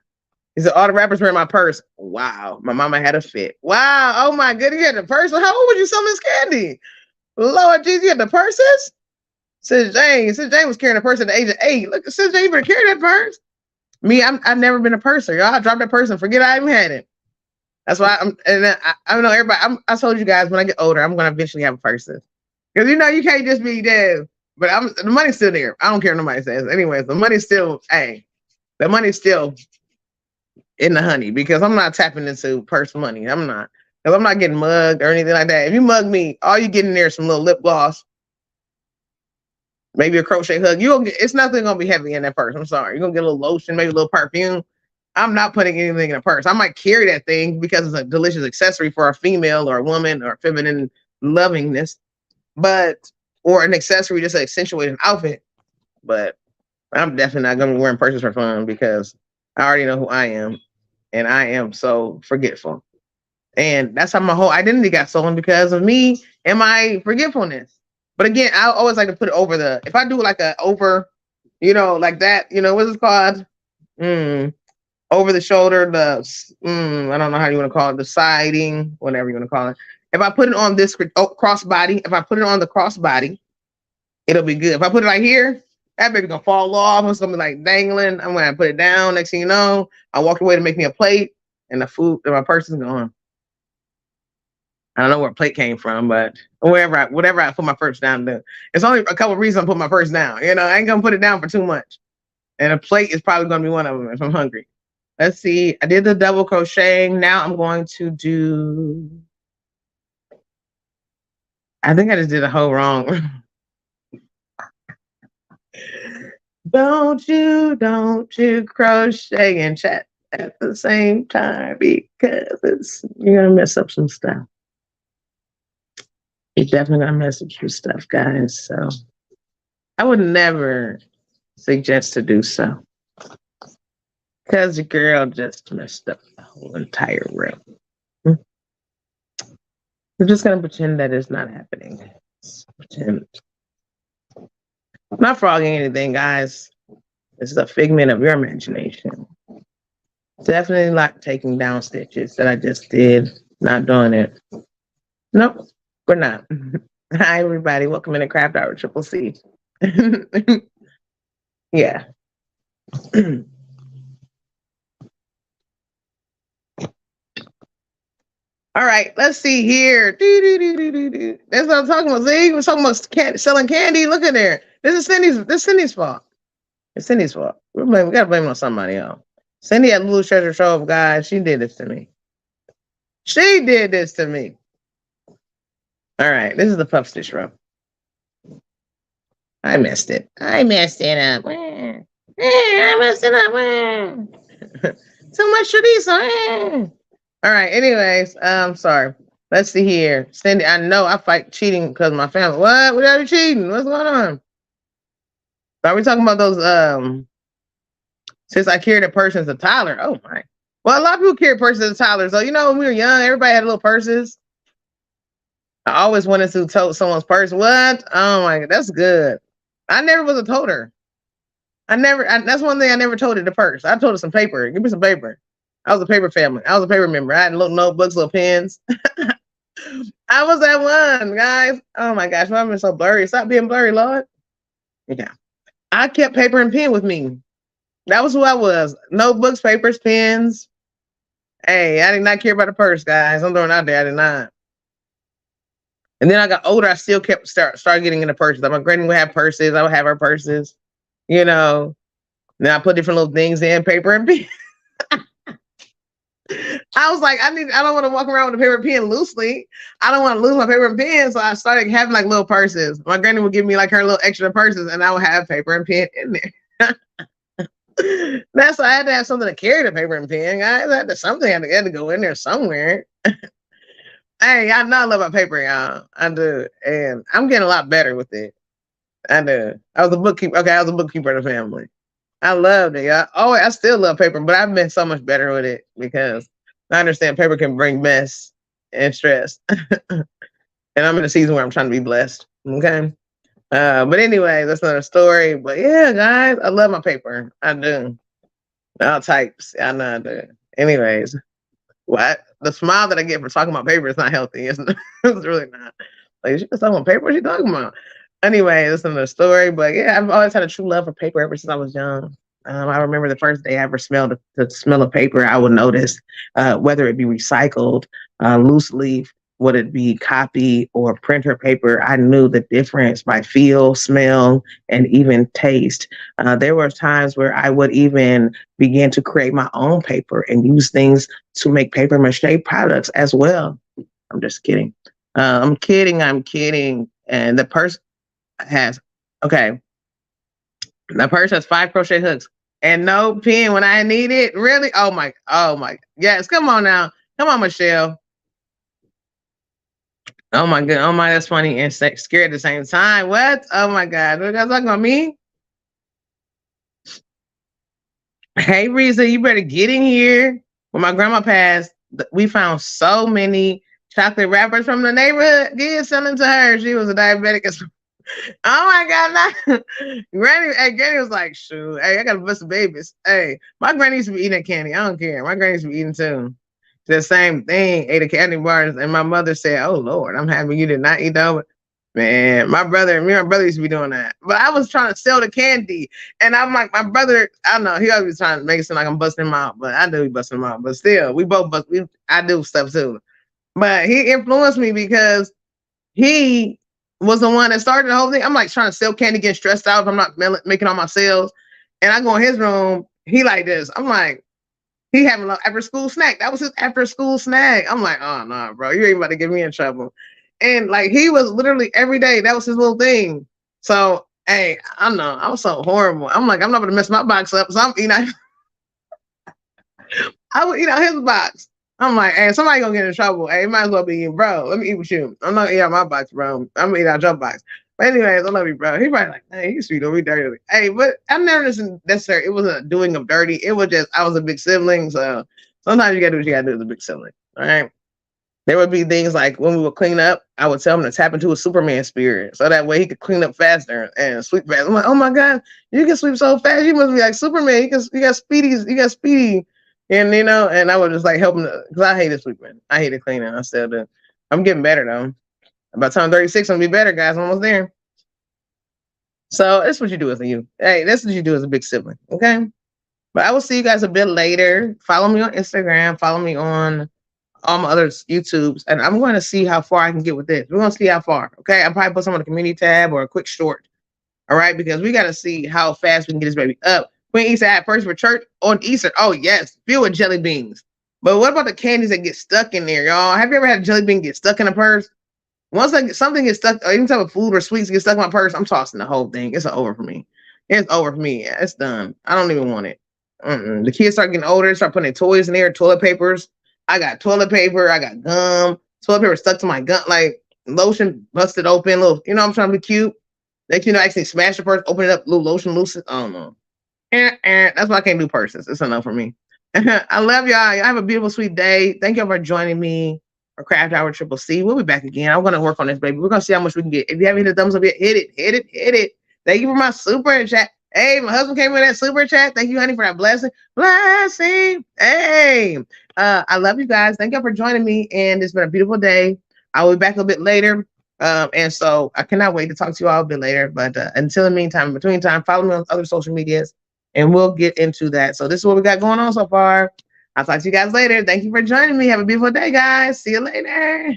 He said, all the rappers were in my purse. Wow. My mama had a fit. Wow. Oh my goodness. You had the purse. How old were you selling this candy? Lord Jesus, you had the purses? Sis Jane was carrying a purse at the age of 8. Look, Sis Jane, you better carry that purse. Me, I've never been a purser. Y'all, I dropped that purse and forget I even had it. That's why I don't know everybody. I told you guys when I get older, I'm going to eventually have a purse. Because you can't just be dead. But the money's still there. I don't care what nobody says. Anyways, the money's still, the money's still in the honey because I'm not tapping into purse money. I'm not. Because I'm not getting mugged or anything like that. If you mug me, all you get in there is some little lip gloss, maybe a crochet hook. It's nothing going to be heavy in that purse. I'm sorry. You're going to get a little lotion, maybe a little perfume. I'm not putting anything in a purse. I might carry that thing because it's a delicious accessory for a female or a woman or feminine lovingness, or an accessory just to accentuate an outfit. But I'm definitely not going to be wearing purses for fun because I already know who I am, and I am so forgetful. And that's how my whole identity got stolen because of me and my forgetfulness. But again, I always like to put it over if I do like like that, what's it called? Over the shoulder, I don't know how you want to call it, the siding, whatever you want to call it. If I put it on this crossbody, if I put it on the crossbody, it'll be good. If I put it right here, that baby's gonna fall off. It's gonna be like dangling. I'm gonna put it down. Next thing you know, I walk away to make me a plate, and the food in my purse is gone. I don't know where a plate came from, but whatever I put my purse down to. It's only a couple of reasons I put my purse down. I ain't gonna put it down for too much. And a plate is probably gonna be one of them if I'm hungry. Let's see. I did the double crocheting. Now I'm going to do. I think I just did a whole wrong. Don't you crochet and chat at the same time because you're gonna mess up some stuff. You're definitely gonna mess up some stuff, guys. So I would never suggest to do so. Because the girl just messed up the whole entire room. We're just going to pretend that it's not happening. Pretend. I'm not frogging anything, guys. This is a figment of your imagination. Definitely not taking down stitches that I just did. Not doing it. Nope, we're not. Hi, everybody. Welcome in to Craft Hour Triple C. Yeah. All right, let's see here. That's what I'm talking about. See, we're talking about selling candy. Look at there. This is Cindy's fault. It's Cindy's fault. We gotta blame it on somebody else. Cindy at Lulu's Treasure Trove, guys. She did this to me. All right, this is the puff stitch row. I messed it up. I messed it up. Too much chorizo. All right. Anyways, sorry. Let's see here. Cindy, I know I fight cheating because of my family. What? We are you cheating? What's going on? So are we talking about those? Since I carried a purse as a toddler. Oh my. Well, a lot of people carry purses as toddlers. So when we were young, everybody had little purses. I always wanted to tote someone's purse. What? Oh my God, that's good. I never was a toter. That's one thing I never toted the purse. I toted some paper. Give me some paper. I was a paper family. I was a paper member. I had little notebooks, little pens. I was that one, guys. Oh my gosh, why am I so blurry? Stop being blurry, Lord. Yeah. I kept paper and pen with me. That was who I was. Notebooks, papers, pens. Hey, I did not care about the purse, guys. I'm throwing it out there. I did not. And then I got older. I still started getting into purses. My granny would have purses. I would have her purses. Then I put different little things in, paper and pen. I was like, I don't want to walk around with a paper pen loosely. I don't want to lose my paper and pen. So I started having like little purses. My granny would give me like her little extra purses and I would have paper and pen in there. That's why I had to have something to carry the paper and pen, guys. Something had to go in there somewhere. Hey, I know I love my paper, y'all. I do. And I'm getting a lot better with it. I do. I was a bookkeeper. Okay, I was a bookkeeper in the family. I loved it. I still love paper, but I've been so much better with it because I understand paper can bring mess and stress. And I'm in a season where I'm trying to be blessed. Okay. But anyway, that's another story. But yeah, guys, I love my paper. I do. All types. I know I do. Anyways, what? The smile that I get for talking about paper is not healthy. It's really not. Like, she's talking about paper? What are you talking about? Anyway, that's another story. But yeah, I've always had a true love for paper ever since I was young. I remember the first day I ever smelled the smell of paper, I would notice whether it be recycled, loose leaf, would it be copy or printer paper. I knew the difference by feel, smell, and even taste. There were times where I would even begin to create my own paper and use things to make paper mache products as well. I'm just kidding. I'm kidding. And the purse has, okay, the purse has 5 crochet hooks and no pin when I need it. Really? Oh my. Yes, come on now. Come on, Michelle. Oh my god. Oh my, that's funny and scary at the same time. What? Oh my god. What are you guys talking about me? Hey, Risa, you better get in here. When my grandma passed, we found so many chocolate wrappers from the neighborhood. Get selling to her. She was a diabetic. Oh my god, Granny was like, shoot, hey, I gotta bust the babies. Hey, my granny used to be eating that candy. I don't care. My granny used to be eating too. The same thing, ate the candy bars, and my mother said, oh Lord, I'm happy you did not eat those. Man, me and my brother used to be doing that. But I was trying to sell the candy. And I'm like, my brother, I don't know, he always trying to make it seem like I'm busting him out, but I do be busting him out. But still, we both I do stuff too. But he influenced me because he was the one that started the whole thing. I'm like trying to sell candy, getting stressed out if I'm not making all my sales. And I go in his room, he like this. I'm like, he having an after school snack. That was his after school snack. I'm like, oh no, bro, you ain't about to get me in trouble. And like he was literally every day, that was his little thing. So hey, I know I was so horrible. I'm like, I'm not gonna mess my box up. So I'm I would eat out his box. I'm like, hey, somebody gonna get in trouble. Hey, it might as well be you, bro. Let me eat with you. I'm not eating out my box, bro. I'm gonna eat out your box. But anyways, I love you, bro. He probably like, hey, you sweet, don't be dirty. Hey, but I never necessarily, it wasn't a doing of dirty. It was just, I was a big sibling. So sometimes you gotta do what you gotta do as a big sibling. All right. There would be things like when we would clean up, I would tell him to tap into a Superman spirit. So that way he could clean up faster and sweep fast. I'm like, oh my God, you can sweep so fast. You must be like Superman. You got speedy. And and I would just like help him because I hated sweeping. I hated cleaning. I still do. I'm getting better though. By the time I'm 36, I'm gonna be better, guys. I'm almost there. So that's what you do as a youth. Hey, that's what you do as a big sibling. Okay. But I will see you guys a bit later. Follow me on Instagram. Follow me on all my other YouTubes. And I'm going to see how far I can get with this. We're going to see how far. Okay. I'll probably put some on the community tab or a quick short. All right. Because we got to see how fast we can get this baby up. Queen Easter had first for church on Easter. Oh, yes. Filled with jelly beans. But what about the candies that get stuck in there, y'all? Have you ever had a jelly bean get stuck in a purse? Once something gets stuck, or any type of food or sweets get stuck in my purse, I'm tossing the whole thing. It's over for me. It's over for me. It's done. I don't even want it. The kids start getting older, start putting their toys in there, toilet papers. I got toilet paper. I got gum. Toilet paper stuck to my gun, like lotion busted open. Little, I'm trying to be cute. Next, actually smash the purse, open it up, little lotion loose. I don't know. That's why I can't do purses. It's enough for me. I love y'all. Y'all have a beautiful, sweet day. Thank y'all for joining me for Craft Hour Triple C. We'll be back again. I'm gonna work on this, baby. We're gonna see how much we can get. If you haven't hit the thumbs up yet, hit it. Thank you for my super chat. Hey, my husband came with that super chat. Thank you, honey, for that blessing. Hey, I love you guys. Thank y'all for joining me. And it's been a beautiful day. I'll be back a bit later. And so I cannot wait to talk to you all a bit later. But until the meantime, in between time, follow me on other social medias and we'll get into that. So this is what we got going on so far. I'll talk to you guys later. Thank you for joining me. Have a beautiful day, guys. See you later.